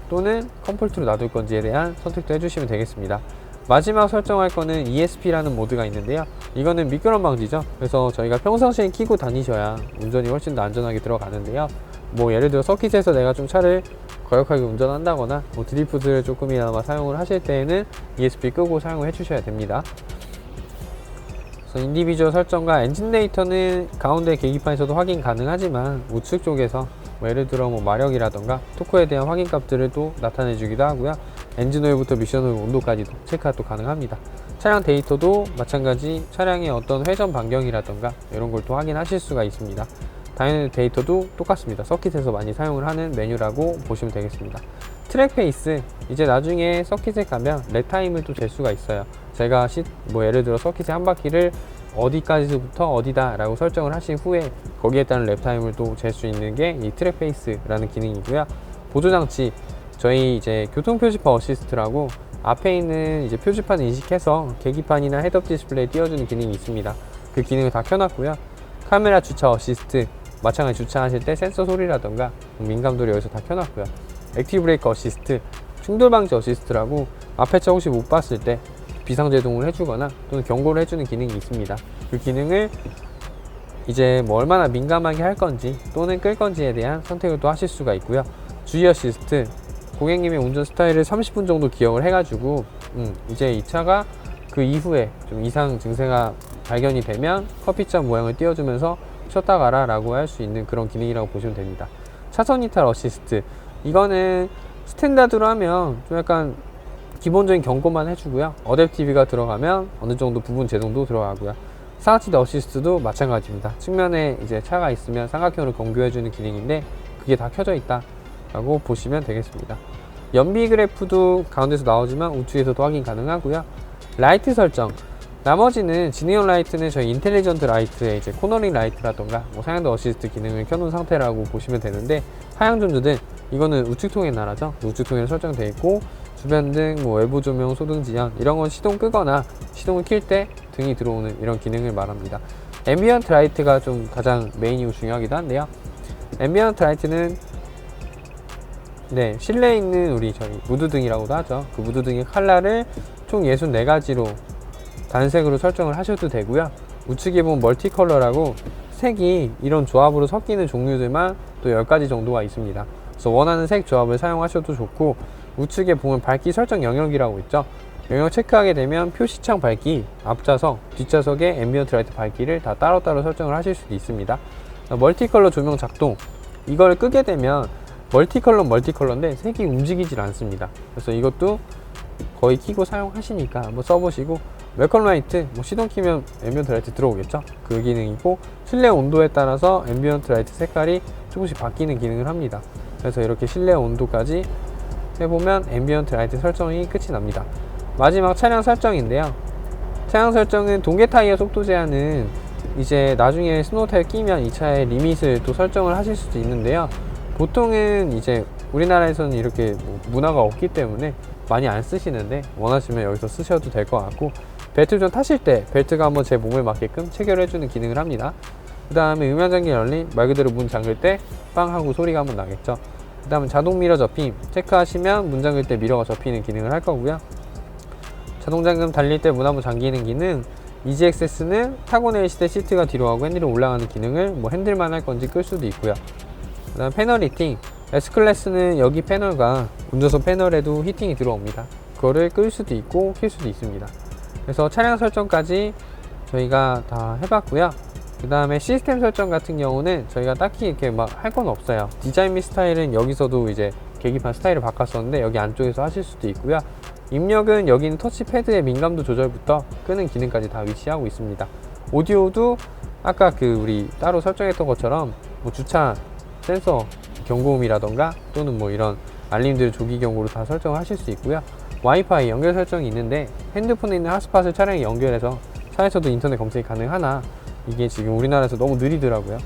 또는 컴포트로 놔둘 건지에 대한 선택도 해주시면 되겠습니다. 마지막 설정할 거는 ESP라는 모드가 있는데요. 이거는 미끄럼 방지죠. 그래서 저희가 평상시에 키고 다니셔야 운전이 훨씬 더 안전하게 들어가는데요. 뭐 예를 들어 서킷에서 내가 좀 차를 거역하게 운전한다거나 뭐 드리프트를 조금이나마 사용을 하실 때에는 ESP 끄고 사용을 해주셔야 됩니다. 그래서 인디비주얼 설정과 엔진 데이터는 가운데 계기판에서도 확인 가능하지만 우측 쪽에서 뭐 예를 들어 뭐 마력이라던가 토크에 대한 확인 값들을 또 나타내 주기도 하고요. 엔진 오일부터 미션 오일 온도까지도 체크가 또 가능합니다. 차량 데이터도 마찬가지 차량의 어떤 회전 반경이라던가 이런 걸 또 확인하실 수가 있습니다. 다이내믹 데이터도 똑같습니다. 서킷에서 많이 사용을 하는 메뉴라고 보시면 되겠습니다. 트랙 페이스, 이제 나중에 서킷에 가면 랩 타임을 또 잴 수가 있어요. 제가 뭐 예를 들어 서킷의 한 바퀴를 어디까지부터 어디다 라고 설정을 하신 후에 거기에 따른 랩 타임을 또 잴 수 있는 게 이 트랙 페이스라는 기능이고요. 보조장치, 저희 이제 교통표지판 어시스트라고 앞에 있는 이제 표지판 인식해서 계기판이나 헤드업 디스플레이에 띄워주는 기능이 있습니다. 그 기능을 다 켜놨고요. 카메라 주차 어시스트, 마찬가지 주차하실 때 센서 소리라던가 민감도를 여기서 다 켜놨고요. 액티브 브레이크 어시스트, 충돌 방지 어시스트라고 앞에 차 혹시 못 봤을 때 비상제동을 해주거나 또는 경고를 해주는 기능이 있습니다. 그 기능을 이제 뭐 얼마나 민감하게 할 건지 또는 끌 건지에 대한 선택을 또 하실 수가 있고요. 주의 어시스트, 고객님의 운전 스타일을 30분 정도 기억을 해가지고 이제 이 차가 그 이후에 좀 이상 증세가 발견이 되면 커피잔 모양을 띄워주면서 쉬었다 가라 라고 할 수 있는 그런 기능이라고 보시면 됩니다. 차선 이탈 어시스트, 이거는 스탠다드로 하면 좀 약간 기본적인 경고만 해주고요. 어댑티브가 들어가면 어느 정도 부분 제동도 들어가고요. 상하치드 어시스트도 마찬가지입니다. 측면에 이제 차가 있으면 삼각형으로 경고해주는 기능인데 그게 다 켜져 있다 라고 보시면 되겠습니다. 연비 그래프도 가운데서 나오지만 우측에서도 확인 가능하고요. 라이트 설정, 나머지는 진행형 라이트는 저희 인텔리전트 라이트의 이제 코너링 라이트라던가 뭐 상향도 어시스트 기능을 켜놓은 상태라고 보시면 되는데, 하향전조등 이거는 우측통행 나라죠. 우측통행 설정되어 있고 주변등, 뭐 외부 조명, 소등 지연 이런 건 시동 끄거나 시동을 킬 때 등이 들어오는 이런 기능을 말합니다. 앰비언트 라이트가 좀 가장 메인이고 중요하기도 한데요. 앰비언트 라이트는 네, 실내에 있는 저희 무드등이라고도 하죠. 그 무드등의 컬러를 총 64가지로 단색으로 설정을 하셔도 되고요. 우측에 보면 멀티 컬러라고 색이 이런 조합으로 섞이는 종류들만 또 10가지 정도가 있습니다. 그래서 원하는 색 조합을 사용하셔도 좋고, 우측에 보면 밝기 설정 영역이라고 있죠. 영역 체크하게 되면 표시창 밝기, 앞좌석, 뒷좌석의 앰비언트 라이트 밝기를 다 따로따로 설정을 하실 수도 있습니다. 멀티컬러 조명 작동, 이걸 끄게 되면 멀티컬러인데 색이 움직이질 않습니다. 그래서 이것도 거의 켜고 사용하시니까 한번 써보시고, 웰컴 라이트, 시동 키면 앰비언트 라이트 들어오겠죠. 그 기능이고, 실내 온도에 따라서 앰비언트 라이트 색깔이 조금씩 바뀌는 기능을 합니다. 그래서 이렇게 실내 온도까지 해보면 앰비언트 라이트 설정이 끝이 납니다. 마지막 차량 설정인데요. 차량 설정은 동계 타이어 속도 제한은 이제 나중에 스노우 타이어 끼면 이 차의 리밋을 또 설정을 하실 수도 있는데요. 보통은 이제 우리나라에서는 이렇게 문화가 없기 때문에 많이 안 쓰시는데, 원하시면 여기서 쓰셔도 될 것 같고, 벨트 좀 타실 때 벨트가 한번 제 몸에 맞게끔 체결해 주는 기능을 합니다. 그 다음에 음향장기 열림, 말 그대로 문 잠글 때 빵 하고 소리가 한번 나겠죠. 그 다음에 자동 미러 접힘 체크하시면 문 잠글 때 미러가 접히는 기능을 할 거고요. 자동 잠금 달릴 때 문 한번 잠기는 기능, 이지 액세스는 타고 내릴 때 시트가 뒤로 가고 핸들이 올라가는 기능을 핸들만 할 건지 끌 수도 있고요. 그 다음 패널 히팅, S클래스는 여기 패널과 운전석 패널에도 히팅이 들어옵니다. 그거를 끌 수도 있고 킬 수도 있습니다. 그래서 차량 설정까지 저희가 다 해봤고요. 그 다음에 시스템 설정 같은 경우는 저희가 딱히 이렇게 막 할 건 없어요. 디자인 및 스타일은 여기서도 이제 계기판 스타일을 바꿨었는데 여기 안쪽에서 하실 수도 있고요. 입력은 여기는 터치패드의 민감도 조절부터 끄는 기능까지 다 위치하고 있습니다. 오디오도 아까 우리 따로 설정했던 것처럼 주차 센서 경고음이라던가 또는 이런 알림들 조기 경고로 다 설정하실 수 있고요. 와이파이 연결 설정이 있는데, 핸드폰에 있는 핫스팟을 차량에 연결해서 차에서도 인터넷 검색이 가능하나 이게 지금 우리나라에서 너무 느리더라고요.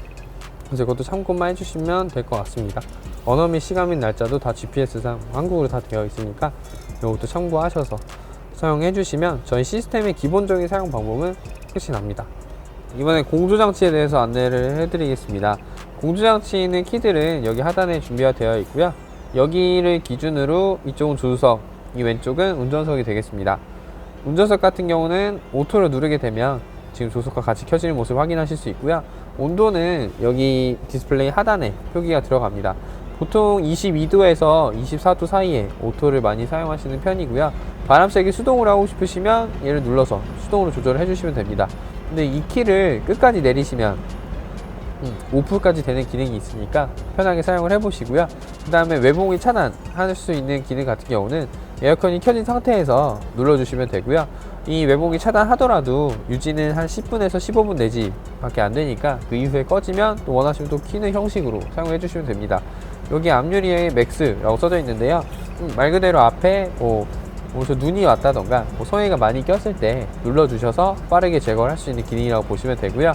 그래서 이것도 참고만 해주시면 될 것 같습니다. 언어 및 시간 및 날짜도 다 GPS상 한국어로 다 되어 있으니까 이것도 참고하셔서 사용해 주시면 저희 시스템의 기본적인 사용 방법은 끝이 납니다. 이번에 공조장치에 대해서 안내를 해드리겠습니다. 공조장치는 키들은 여기 하단에 준비가 되어 있고요. 여기를 기준으로 이쪽은 조수석, 이 왼쪽은 운전석이 되겠습니다. 운전석 같은 경우는 오토를 누르게 되면 지금 조수석과 같이 켜지는 모습을 확인하실 수 있고요. 온도는 여기 디스플레이 하단에 표기가 들어갑니다. 보통 22도에서 24도 사이에 오토를 많이 사용하시는 편이고요. 바람 세기 수동으로 하고 싶으시면 얘를 눌러서 수동으로 조절을 해주시면 됩니다. 근데 이 키를 끝까지 내리시면 오프까지 되는 기능이 있으니까 편하게 사용을 해보시고요. 그 다음에 외부공기 차단할 수 있는 기능 같은 경우는 에어컨이 켜진 상태에서 눌러주시면 되고요. 이 외부공기 차단하더라도 유지는 한 10분에서 15분 내지 밖에 안 되니까 그 이후에 꺼지면 또 원하시면 또 키는 형식으로 사용해 주시면 됩니다. 여기 앞유리에 맥스라고 써져 있는데요. 말 그대로 앞에 눈이 왔다던가 성에가 많이 꼈을 때 눌러주셔서 빠르게 제거를 할 수 있는 기능이라고 보시면 되고요.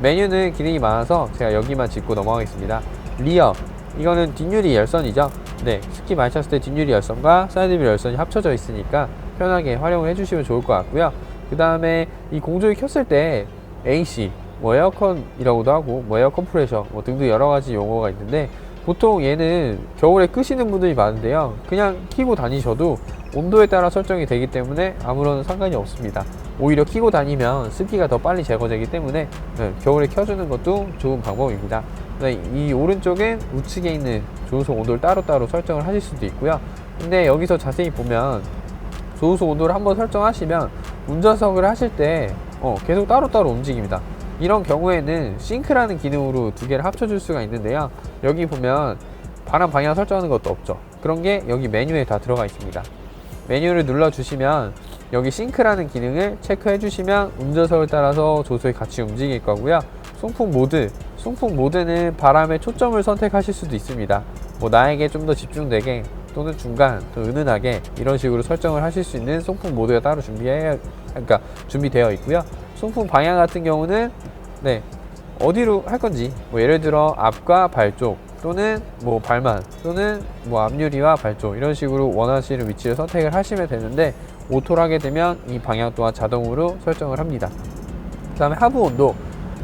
메뉴는 기능이 많아서 제가 여기만 짚고 넘어가겠습니다. 리어, 이거는 뒷유리 열선이죠. 네, 스키 많이 찼을 때 뒷유리 열선과 사이드미러 열선이 합쳐져 있으니까 편하게 활용을 해주시면 좋을 것 같고요. 그 다음에 이 공조기 켰을 때 AC, 에어컨이라고도 하고 에어 컴프레셔 등등 여러가지 용어가 있는데, 보통 얘는 겨울에 끄시는 분들이 많은데요. 그냥 켜고 다니셔도 온도에 따라 설정이 되기 때문에 아무런 상관이 없습니다. 오히려 켜고 다니면 습기가 더 빨리 제거되기 때문에 겨울에 켜주는 것도 좋은 방법입니다. 이 오른쪽엔 우측에 있는 조수석 온도를 따로따로 설정을 하실 수도 있고요. 근데 여기서 자세히 보면 조수석 온도를 한번 설정하시면 운전석을 하실 때 계속 따로따로 움직입니다. 이런 경우에는 싱크라는 기능으로 두 개를 합쳐줄 수가 있는데요. 여기 보면 바람 방향 설정하는 것도 없죠. 그런 게 여기 메뉴에 다 들어가 있습니다. 메뉴를 눌러주시면 여기 싱크라는 기능을 체크해 주시면 운전석을 따라서 조수석이 같이 움직일 거고요. 송풍 모드는 바람의 초점을 선택하실 수도 있습니다. 나에게 좀 더 집중되게 또는 중간, 또 은은하게 이런 식으로 설정을 하실 수 있는 송풍 모드가 따로 준비되어 있고요. 송풍 방향 같은 경우는 어디로 할 건지 예를 들어 앞과 발 쪽 또는 발만 또는 앞유리와 발 쪽 이런 식으로 원하시는 위치를 선택을 하시면 되는데, 오토를 하게 되면 이 방향 또한 자동으로 설정을 합니다. 그 다음에 하부 온도,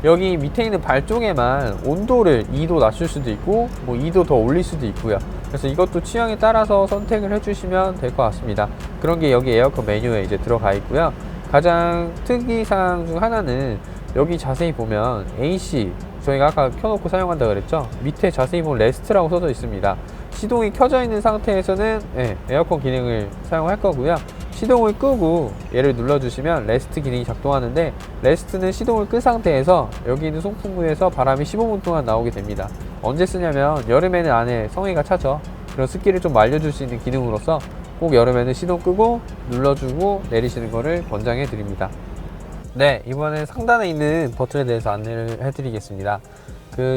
여기 밑에 있는 발 쪽에만 온도를 2도 낮출 수도 있고 뭐 2도 더 올릴 수도 있고요. 그래서 이것도 취향에 따라서 선택을 해주시면 될 것 같습니다. 그런 게 여기 에어컨 메뉴에 이제 들어가 있고요. 가장 특이사항 중 하나는 여기 자세히 보면 AC, 저희가 아까 켜놓고 사용한다 그랬죠. 밑에 자세히 보면 레스트라고 써져 있습니다. 시동이 켜져 있는 상태에서는 에어컨 기능을 사용할 거고요. 시동을 끄고 얘를 눌러주시면 레스트 기능이 작동하는데, 레스트는 시동을 끈 상태에서 여기 있는 송풍구에서 바람이 15분 동안 나오게 됩니다. 언제 쓰냐면 여름에는 안에 성에가 차죠. 그런 습기를 좀 말려줄 수 있는 기능으로서 꼭 여름에는 시동 끄고 눌러주고 내리시는 것을 권장해 드립니다. 네, 이번엔 상단에 있는 버튼에 대해서 안내를 해드리겠습니다.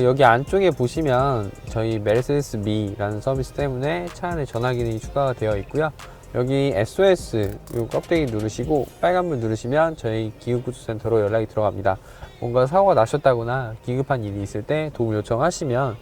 여기 안쪽에 보시면 저희 메르세데스 미라는 서비스 때문에 차 안에 전화 기능이 추가가 되어 있고요. 여기 SOS 요 껍데기 누르시고 빨간불 누르시면 저희 기급구조센터로 연락이 들어갑니다. 뭔가 사고가 나셨다거나 기급한 일이 있을 때 도움을 요청하시면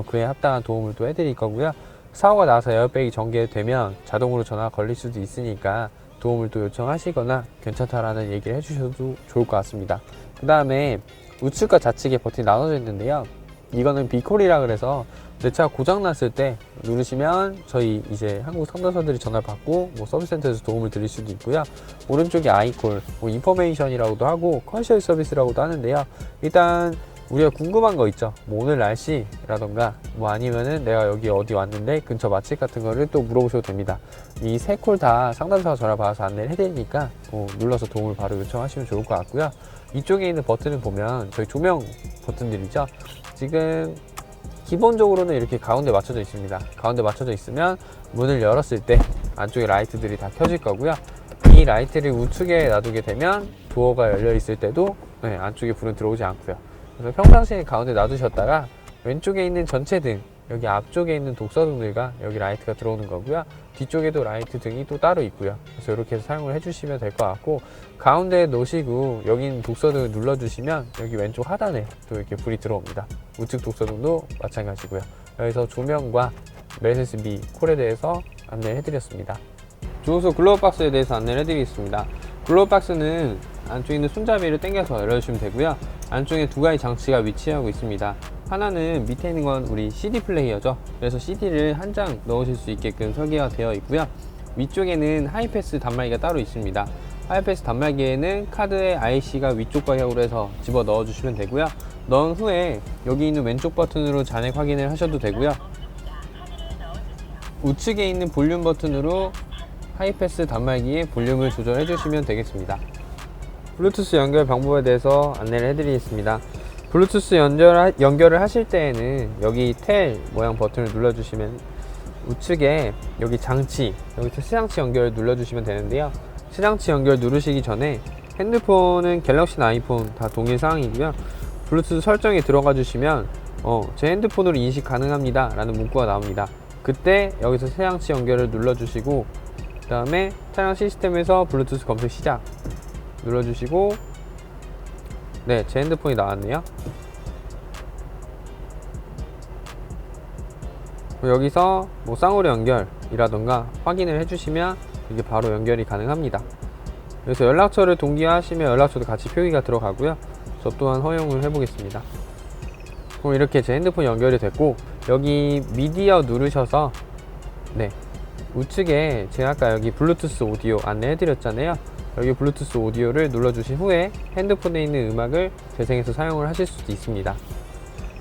그에 합당한 도움을 또 해드릴 거고요. 사고가 나서 에어백이 전개되면 자동으로 전화가 걸릴 수도 있으니까 도움을 또 요청하시거나 괜찮다라는 얘기를 해주셔도 좋을 것 같습니다. 그 다음에 우측과 좌측에 버튼이 나눠져 있는데요. 이거는 비콜이라 그래서 내 차가 고장났을 때 누르시면 저희 이제 한국 상담사들이 전화를 받고 뭐 서비스센터에서 도움을 드릴 수도 있고요. 오른쪽에 아이콜, 뭐 인포메이션이라고도 하고 컨시얼 서비스라고도 하는데요. 일단 우리가 궁금한 거 있죠. 뭐 오늘 날씨라던가 뭐 아니면은 내가 여기 어디 왔는데 근처 맛집 같은 거를 또 물어보셔도 됩니다. 이 세 콜 다 상담사가 전화 받아서 안내를 해드리니까 눌러서 도움을 바로 요청하시면 좋을 것 같고요. 이쪽에 있는 버튼을 보면 저희 조명 버튼들이죠. 지금 기본적으로는 이렇게 가운데 맞춰져 있습니다. 가운데 맞춰져 있으면 문을 열었을 때 안쪽에 라이트들이 다 켜질 거고요. 이 라이트를 우측에 놔두게 되면 도어가 열려 있을 때도 안쪽에 불은 들어오지 않고요. 그래서 평상시에 가운데 놔두셨다가 왼쪽에 있는 전체등, 여기 앞쪽에 있는 독서등들과 여기 라이트가 들어오는 거고요. 뒤쪽에도 라이트 등이 또 따로 있고요. 그래서 이렇게 해서 사용을 해주시면 될 것 같고, 가운데에 놓으시고 여기 있는 독서등을 눌러주시면 여기 왼쪽 하단에 또 이렇게 불이 들어옵니다. 우측 독서등도 마찬가지고요. 여기서 조명과 메르세데스 미 콜에 대해서 안내를 해드렸습니다. 주유소 글로브 박스에 대해서 안내를 해드리겠습니다. 글로브 박스는 안쪽에 있는 손잡이를 당겨서 열어주시면 되고요. 안쪽에 두 가지 장치가 위치하고 있습니다. 하나는 밑에 있는 건 우리 CD 플레이어죠. 그래서 CD를 한 장 넣으실 수 있게끔 설계가 되어 있고요. 위쪽에는 하이패스 단말기가 따로 있습니다. 하이패스 단말기에는 카드의 IC가 위쪽 방향으로 해서 집어 넣어 주시면 되고요. 넣은 후에 여기 있는 왼쪽 버튼으로 잔액 확인을 하셔도 되고요. 우측에 있는 볼륨 버튼으로 하이패스 단말기의 볼륨을 조절해 주시면 되겠습니다. 블루투스 연결 방법에 대해서 안내를 해드리겠습니다. 블루투스 연결을 하실 때에는 여기 텔 모양 버튼을 눌러주시면 우측에 여기 장치, 여기 시장치 연결을 눌러주시면 되는데요. 시장치 연결 누르시기 전에 핸드폰은 갤럭시나 아이폰 다 동일 사항이고요. 블루투스 설정에 들어가 주시면 제 핸드폰으로 인식 가능합니다 라는 문구가 나옵니다. 그때 여기서 시장치 연결을 눌러주시고 그 다음에 차량 시스템에서 블루투스 검색 시작 눌러주시고 제 핸드폰이 나왔네요. 여기서 뭐 쌍으로 연결이라던가 확인을 해주시면 이게 바로 연결이 가능합니다. 그래서 연락처를 동기화하시면 연락처도 같이 표기가 들어가고요. 저 또한 허용을 해보겠습니다. 그럼 이렇게 제 핸드폰 연결이 됐고, 여기 미디어 누르셔서 우측에 제가 아까 여기 블루투스 오디오 안내해드렸잖아요. 여기 블루투스 오디오를 눌러주신 후에 핸드폰에 있는 음악을 재생해서 사용을 하실 수도 있습니다.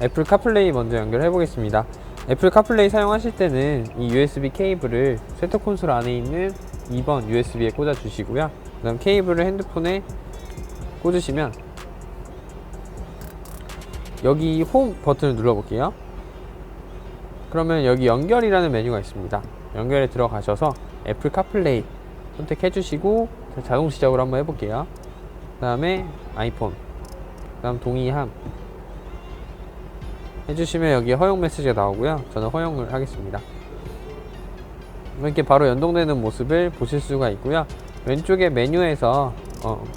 애플 카플레이 먼저 연결해 보겠습니다. 애플 카플레이 사용하실 때는 이 USB 케이블을 센터 콘솔 안에 있는 2번 USB에 꽂아 주시고요. 그 다음 케이블을 핸드폰에 꽂으시면 여기 홈 버튼을 눌러 볼게요. 그러면 여기 연결이라는 메뉴가 있습니다. 연결에 들어가셔서 애플 카플레이 선택해 주시고 자동 시작으로 한번 해볼게요. 그 다음에 아이폰, 그 다음 동의함 해주시면 여기 허용 메시지가 나오고요. 저는 허용을 하겠습니다. 이렇게 바로 연동되는 모습을 보실 수가 있고요. 왼쪽에 메뉴에서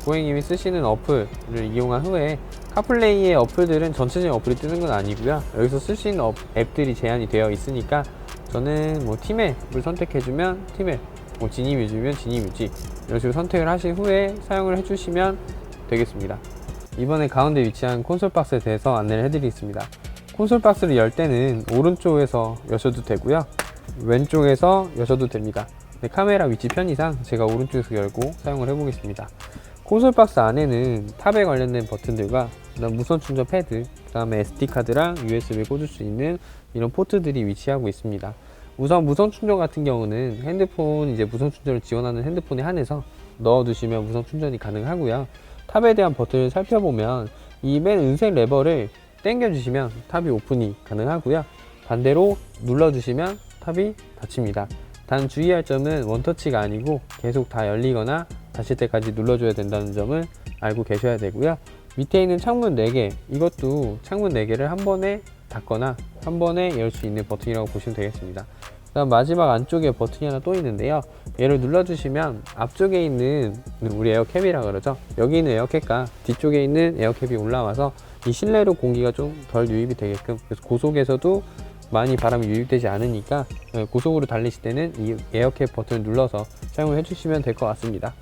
고객님이 쓰시는 어플을 이용한 후에 카플레이의 어플들은 전체적인 어플이 뜨는 건 아니고요. 여기서 쓸 수 있는 앱들이 제한이 되어 있으니까 저는 뭐 티맵을 선택해주면 티맵, 뭐 지니뮤직이면 지니뮤직 이런 식으로 선택을 하신 후에 사용을 해주시면 되겠습니다. 이번에 가운데 위치한 콘솔 박스에 대해서 안내를 해드리겠습니다. 콘솔 박스를 열 때는 오른쪽에서 여셔도 되고요, 왼쪽에서 여셔도 됩니다. 네, 카메라 위치 편의상 제가 오른쪽에서 열고 사용을 해보겠습니다. 콘솔 박스 안에는 탑에 관련된 버튼들과 그다음 무선 충전 패드, 그 다음에 SD카드랑 USB 꽂을 수 있는 이런 포트들이 위치하고 있습니다. 우선 무선 충전 같은 경우는 핸드폰 이제 무선 충전을 지원하는 핸드폰에 한해서 넣어두시면 무선 충전이 가능하고요. 탑에 대한 버튼을 살펴보면 이 맨 은색 레버를 당겨주시면 탑이 오픈이 가능하고요. 반대로 눌러주시면 탑이 닫힙니다. 단 주의할 점은 원터치가 아니고 계속 다 열리거나 닫힐 때까지 눌러줘야 된다는 점을 알고 계셔야 되고요. 밑에 있는 창문 4개, 이것도 창문 4개를 한 번에 닫거나 한 번에 열 수 있는 버튼이라고 보시면 되겠습니다. 그다음 마지막 안쪽에 버튼이 하나 또 있는데요, 얘를 눌러주시면 앞쪽에 있는 우리 에어캡이라 그러죠, 여기 있는 에어캡과 뒤쪽에 있는 에어캡이 올라와서 이 실내로 공기가 좀 덜 유입이 되게끔, 그래서 고속에서도 많이 바람이 유입되지 않으니까 고속으로 달리실 때는 이 에어캡 버튼을 눌러서 사용을 해주시면 될 것 같습니다.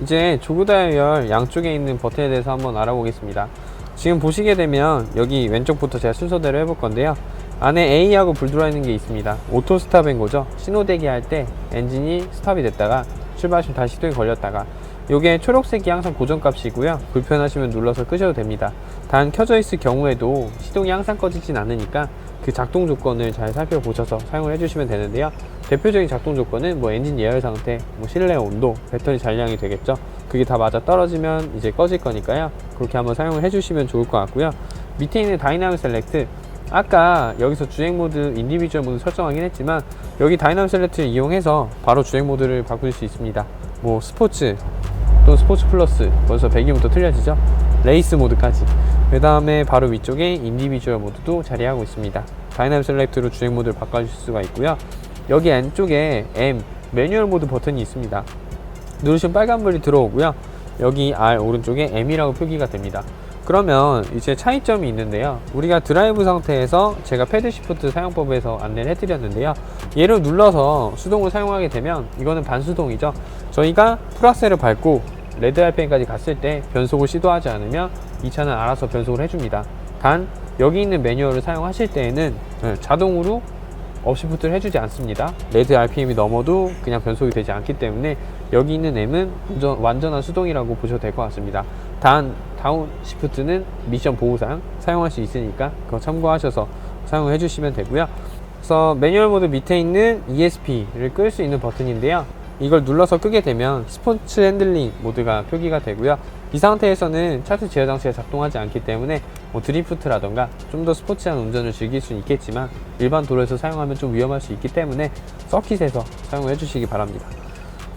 이제 조그 다이얼 양쪽에 있는 버튼에 대해서 한번 알아보겠습니다. 지금 보시게 되면 여기 왼쪽부터 제가 순서대로 해볼 건데요, 안에 A하고 불 들어와 있는 게 있습니다. 오토 스탑인 거죠. 신호 대기할 때 엔진이 스탑이 됐다가 출발하시면 다시 시동이 걸렸다가, 요게 초록색이 항상 고정값이고요, 불편하시면 눌러서 끄셔도 됩니다. 단 켜져 있을 경우에도 시동이 항상 꺼지진 않으니까 그 작동 조건을 잘 살펴보셔서 사용을 해주시면 되는데요, 대표적인 작동 조건은 뭐 엔진 예열 상태, 뭐 실내 온도, 배터리 잔량이 되겠죠. 그게 다 맞아 떨어지면 이제 꺼질 거니까요, 그렇게 한번 사용을 해주시면 좋을 것 같고요. 밑에 있는 다이나믹 셀렉트, 아까 여기서 주행 모드, 인디비주얼 모드 설정하긴 했지만 여기 다이나믹 셀렉트를 이용해서 바로 주행 모드를 바꿀 수 있습니다. 뭐 스포츠 또 스포츠 플러스, 벌써 배기음부터 틀려지죠. 레이스 모드까지. 그 다음에 바로 위쪽에 인디비주얼 모드도 자리하고 있습니다. 다이나믹 셀렉트로 주행 모드를 바꿔주실 수가 있고요. 여기 안쪽에 M, 매뉴얼 모드 버튼이 있습니다. 누르시면 빨간불이 들어오고요, 여기 R 오른쪽에 M이라고 표기가 됩니다. 그러면 이제 차이점이 있는데요, 우리가 드라이브 상태에서 제가 패드 시프트 사용법에서 안내를 해드렸는데요, 얘를 눌러서 수동을 사용하게 되면 이거는 반수동이죠. 저희가 풀악셀을 밟고 레드 RPM까지 갔을 때 변속을 시도하지 않으면 이 차는 알아서 변속을 해줍니다. 단 여기 있는 매뉴얼을 사용하실 때에는 자동으로 업시프트를 해주지 않습니다. 레드 RPM이 넘어도 그냥 변속이 되지 않기 때문에 여기 있는 M은 완전한 수동이라고 보셔도 될 것 같습니다. 단 다운 시프트는 미션 보호상 사용할 수 있으니까 그거 참고하셔서 사용을 해주시면 되고요. 그래서 매뉴얼 모드 밑에 있는 ESP를 끌 수 있는 버튼인데요, 이걸 눌러서 끄게 되면 스포츠 핸들링 모드가 표기가 되고요, 이 상태에서는 차트 제어 장치가 작동하지 않기 때문에 뭐 드리프트라던가 좀 더 스포츠한 운전을 즐길 수는 있겠지만 일반 도로에서 사용하면 좀 위험할 수 있기 때문에 서킷에서 사용을 해주시기 바랍니다.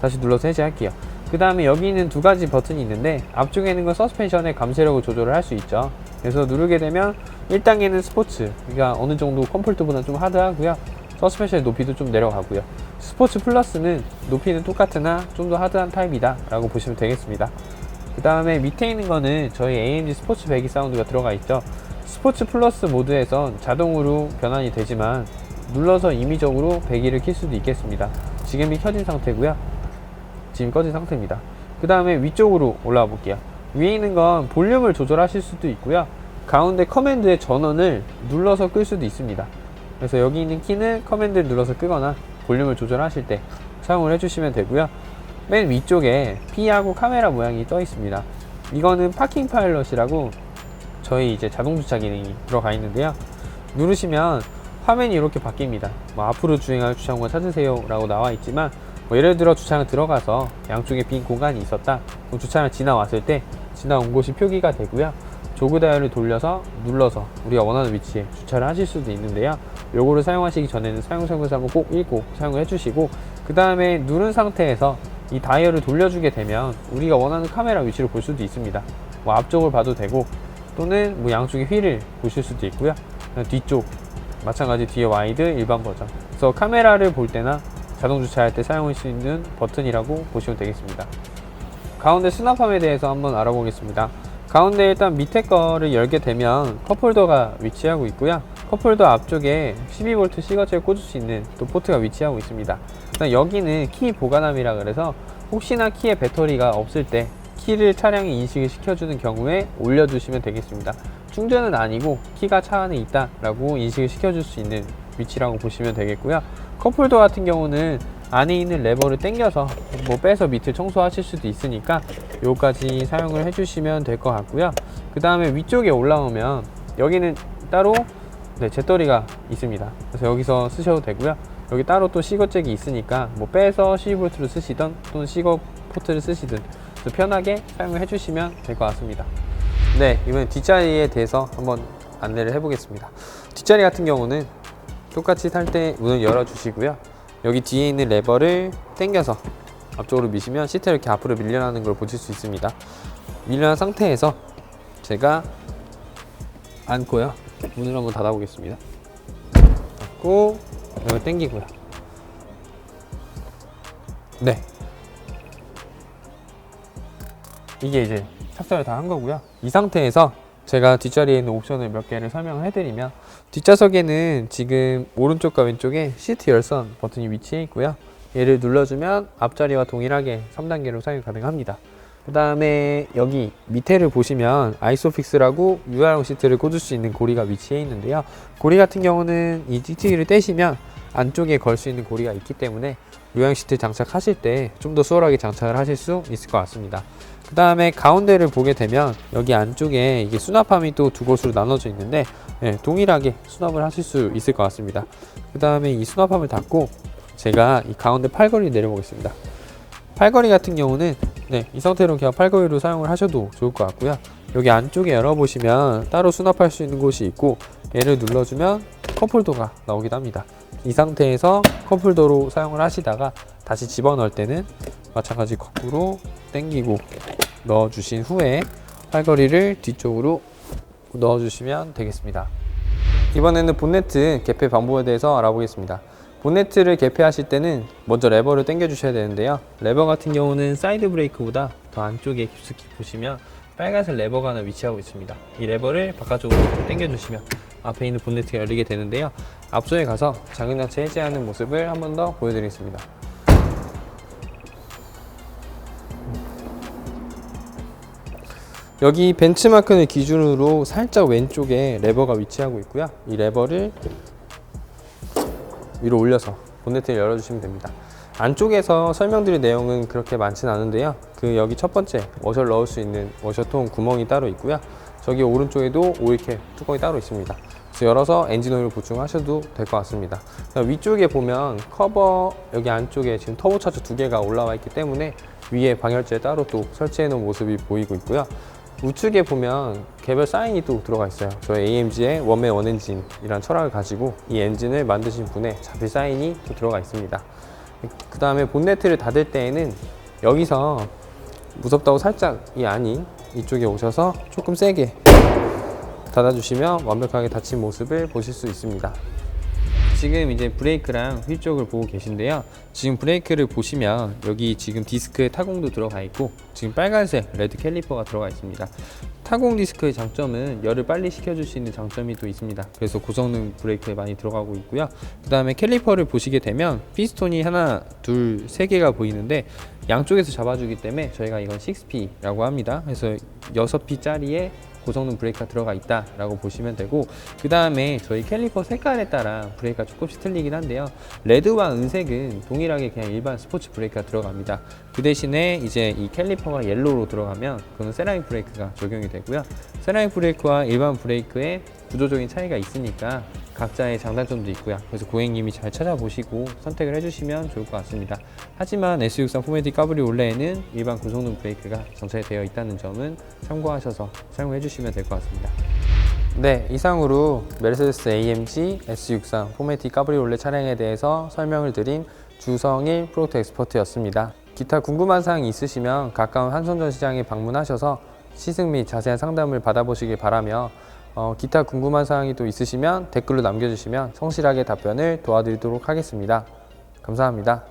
다시 눌러서 해제할게요. 그 다음에 여기 있는 두 가지 버튼이 있는데, 앞쪽에 있는 건 서스펜션의 감쇄력을 조절을 할 수 있죠. 그래서 누르게 되면 1단계는 스포츠, 그러니까 어느 정도 컴포트보다 좀 하드하고요, 서스펜션의 높이도 좀 내려가고요. 스포츠 플러스는 높이는 똑같으나 좀 더 하드한 타입이다 라고 보시면 되겠습니다. 그 다음에 밑에 있는 거는 저희 AMG 스포츠 배기 사운드가 들어가 있죠. 스포츠 플러스 모드에선 자동으로 변환이 되지만 눌러서 임의적으로 배기를 킬 수도 있겠습니다. 지금이 켜진 상태고요, 지금 꺼진 상태입니다. 그 다음에 위쪽으로 올라와 볼게요. 위에 있는 건 볼륨을 조절하실 수도 있고요, 가운데 커맨드의 전원을 눌러서 끌 수도 있습니다. 그래서 여기 있는 키는 커맨드를 눌러서 끄거나 볼륨을 조절하실 때 사용을 해주시면 되고요. 맨 위쪽에 P하고 카메라 모양이 떠 있습니다. 이거는 파킹 파일럿이라고 저희 이제 자동 주차 기능이 들어가 있는데요, 누르시면 화면이 이렇게 바뀝니다. 뭐 앞으로 주행할 주차공간 찾으세요 라고 나와 있지만, 뭐 예를 들어 주차장 들어가서 양쪽에 빈 공간이 있었다, 그럼 주차장 지나왔을 때 지나온 곳이 표기가 되고요, 조그 다이얼을 돌려서 눌러서 우리가 원하는 위치에 주차를 하실 수도 있는데요, 요거를 사용하시기 전에는 사용 설명서 한번 꼭 읽고 사용을 해주시고, 그 다음에 누른 상태에서 이 다이얼을 돌려주게 되면 우리가 원하는 카메라 위치를 볼 수도 있습니다. 뭐 앞쪽을 봐도 되고 또는 뭐 양쪽의 휠을 보실 수도 있고요, 뒤쪽 마찬가지 뒤에 와이드 일반 버전. 그래서 카메라를 볼 때나 자동 주차할 때 사용할 수 있는 버튼이라고 보시면 되겠습니다. 가운데 수납함에 대해서 한번 알아보겠습니다. 가운데 일단 밑에 거를 열게 되면 컵홀더가 위치하고 있고요, 컵홀더 앞쪽에 12V 시거지를 꽂을 수 있는 또 포트가 위치하고 있습니다. 여기는 키 보관함이라 그래서 혹시나 키에 배터리가 없을 때 키를 차량이 인식을 시켜주는 경우에 올려주시면 되겠습니다. 충전은 아니고 키가 차 안에 있다라고 인식을 시켜줄 수 있는 위치라고 보시면 되겠고요. 컵홀더 같은 경우는 안에 있는 레버를 당겨서 뭐 빼서 밑을 청소하실 수도 있으니까 요까지 사용을 해주시면 될 것 같고요. 그 다음에 위쪽에 올라오면 여기는 따로 잿더리가 있습니다. 그래서 여기서 쓰셔도 되고요. 여기 따로 또 시거잭이 있으니까 뭐 빼서 12V로 쓰시던 또는 시거 포트를 쓰시든 편하게 사용을 해주시면 될 것 같습니다. 네, 이번엔 뒷자리에 대해서 한번 안내를 해보겠습니다. 뒷자리 같은 경우는 똑같이 탈 때 문을 열어주시고요. 여기 뒤에 있는 레버를 당겨서 앞쪽으로 미시면 시트가 이렇게 앞으로 밀려나는 걸 보실 수 있습니다. 밀려난 상태에서 제가 앉고요. 문을 한번 닫아보겠습니다. 닫고 이걸 당기고요. 네, 이게 이제 탑승을 다 한 거고요. 이 상태에서 제가 뒷자리에 있는 옵션을 몇 개를 설명을 해드리면, 뒷좌석에는 지금 오른쪽과 왼쪽에 시트 열선 버튼이 위치해 있고요. 얘를 눌러주면 앞자리와 동일하게 3단계로 사용이 가능합니다. 그 다음에 여기 밑에를 보시면 아이소픽스라고 UR 시트를 꽂을 수 있는 고리가 위치해 있는데요. 고리 같은 경우는 이 틱틱이를 떼시면 안쪽에 걸 수 있는 고리가 있기 때문에 UR 시트 장착하실 때 좀 더 수월하게 장착을 하실 수 있을 것 같습니다. 그 다음에 가운데를 보게 되면 여기 안쪽에 이게 수납함이 또 두 곳으로 나눠져 있는데 동일하게 수납을 하실 수 있을 것 같습니다. 그 다음에 이 수납함을 닫고 제가 이 가운데 팔걸이 내려보겠습니다. 팔걸이 같은 경우는 이 상태로 그냥 팔걸이로 사용을 하셔도 좋을 것 같고요. 여기 안쪽에 열어보시면 따로 수납할 수 있는 곳이 있고 얘를 눌러주면 컵홀더가 나오기도 합니다. 이 상태에서 컵홀더로 사용을 하시다가 다시 집어넣을 때는 마찬가지 거꾸로 당기고 넣어주신 후에 팔걸이를 뒤쪽으로 넣어주시면 되겠습니다. 이번에는 본네트 개폐 방법에 대해서 알아보겠습니다. 본네트를 개폐하실 때는 먼저 레버를 당겨 주셔야 되는데요. 레버 같은 경우는 사이드 브레이크보다 더 안쪽에 깊숙이 보시면 빨간색 레버가 하나 위치하고 있습니다. 이 레버를 바깥쪽으로 당겨 주시면 앞에 있는 본네트가 열리게 되는데요. 앞쪽에 가서 장연장치 해제하는 모습을 한 번 더 보여드리겠습니다. 여기 벤츠마크를 기준으로 살짝 왼쪽에 레버가 위치하고 있고요. 이 레버를 위로 올려서 본네트를 열어주시면 됩니다. 안쪽에서 설명드릴 내용은 그렇게 많지는 않은데요. 여기 첫 번째 워셔를 넣을 수 있는 워셔통 구멍이 따로 있고요. 저기 오른쪽에도 오일캡 뚜껑이 따로 있습니다. 그래서 열어서 엔진 오일을 보충하셔도 될 것 같습니다. 위쪽에 보면 커버 여기 안쪽에 지금 터보차저 두 개가 올라와 있기 때문에 위에 방열재 따로 또 설치해 놓은 모습이 보이고 있고요. 우측에 보면 개별 사인이 또 들어가 있어요. 저희 AMG의 원맨 원엔진이라는 철학을 가지고 이 엔진을 만드신 분의 자필 사인이 또 들어가 있습니다. 그 다음에 본네트를 닫을 때에는 여기서 무섭다고 살짝 이 아닌 이쪽에 오셔서 조금 세게 닫아주시면 완벽하게 닫힌 모습을 보실 수 있습니다. 지금 이제 브레이크랑 휠 쪽을 보고 계신데요. 지금 브레이크를 보시면 여기 지금 디스크에 타공도 들어가 있고 지금 빨간색 레드 캘리퍼가 들어가 있습니다. 타공 디스크의 장점은 열을 빨리 식혀줄 수 있는 장점이 또 있습니다. 그래서 고성능 브레이크에 많이 들어가고 있고요. 그 다음에 캘리퍼를 보시게 되면 피스톤이 하나, 둘, 세 개가 보이는데 양쪽에서 잡아주기 때문에 저희가 이건 6P라고 합니다. 그래서 6P짜리에 고성능 브레이크가 들어가 있다라고 보시면 되고, 그 다음에 저희 캘리퍼 색깔에 따라 브레이크가 조금씩 틀리긴 한데요. 레드와 은색은 동일하게 그냥 일반 스포츠 브레이크가 들어갑니다. 그 대신에 이제 이 캘리퍼가 옐로우로 들어가면 그거는 세라믹 브레이크가 적용이 되고요. 세라믹 브레이크와 일반 브레이크의 구조적인 차이가 있으니까 각자의 장단점도 있고요. 그래서 고객님이 잘 찾아보시고 선택을 해주시면 좋을 것 같습니다. 하지만 S63 4매틱 카브리올레에는 일반 고성능 브레이크가 장착되어 있다는 점은 참고하셔서 사용해 주시면 될 것 같습니다. 네, 이상으로 메르세데스 AMG S63 4매틱 카브리올레 차량에 대해서 설명을 드린 주성일 프로젝트 엑스퍼트였습니다. 기타 궁금한 사항이 있으시면 가까운 한성전 시장에 방문하셔서 시승 및 자세한 상담을 받아보시길 바라며 기타 궁금한 사항이 또 있으시면 댓글로 남겨주시면 성실하게 답변을 도와드리도록 하겠습니다. 감사합니다.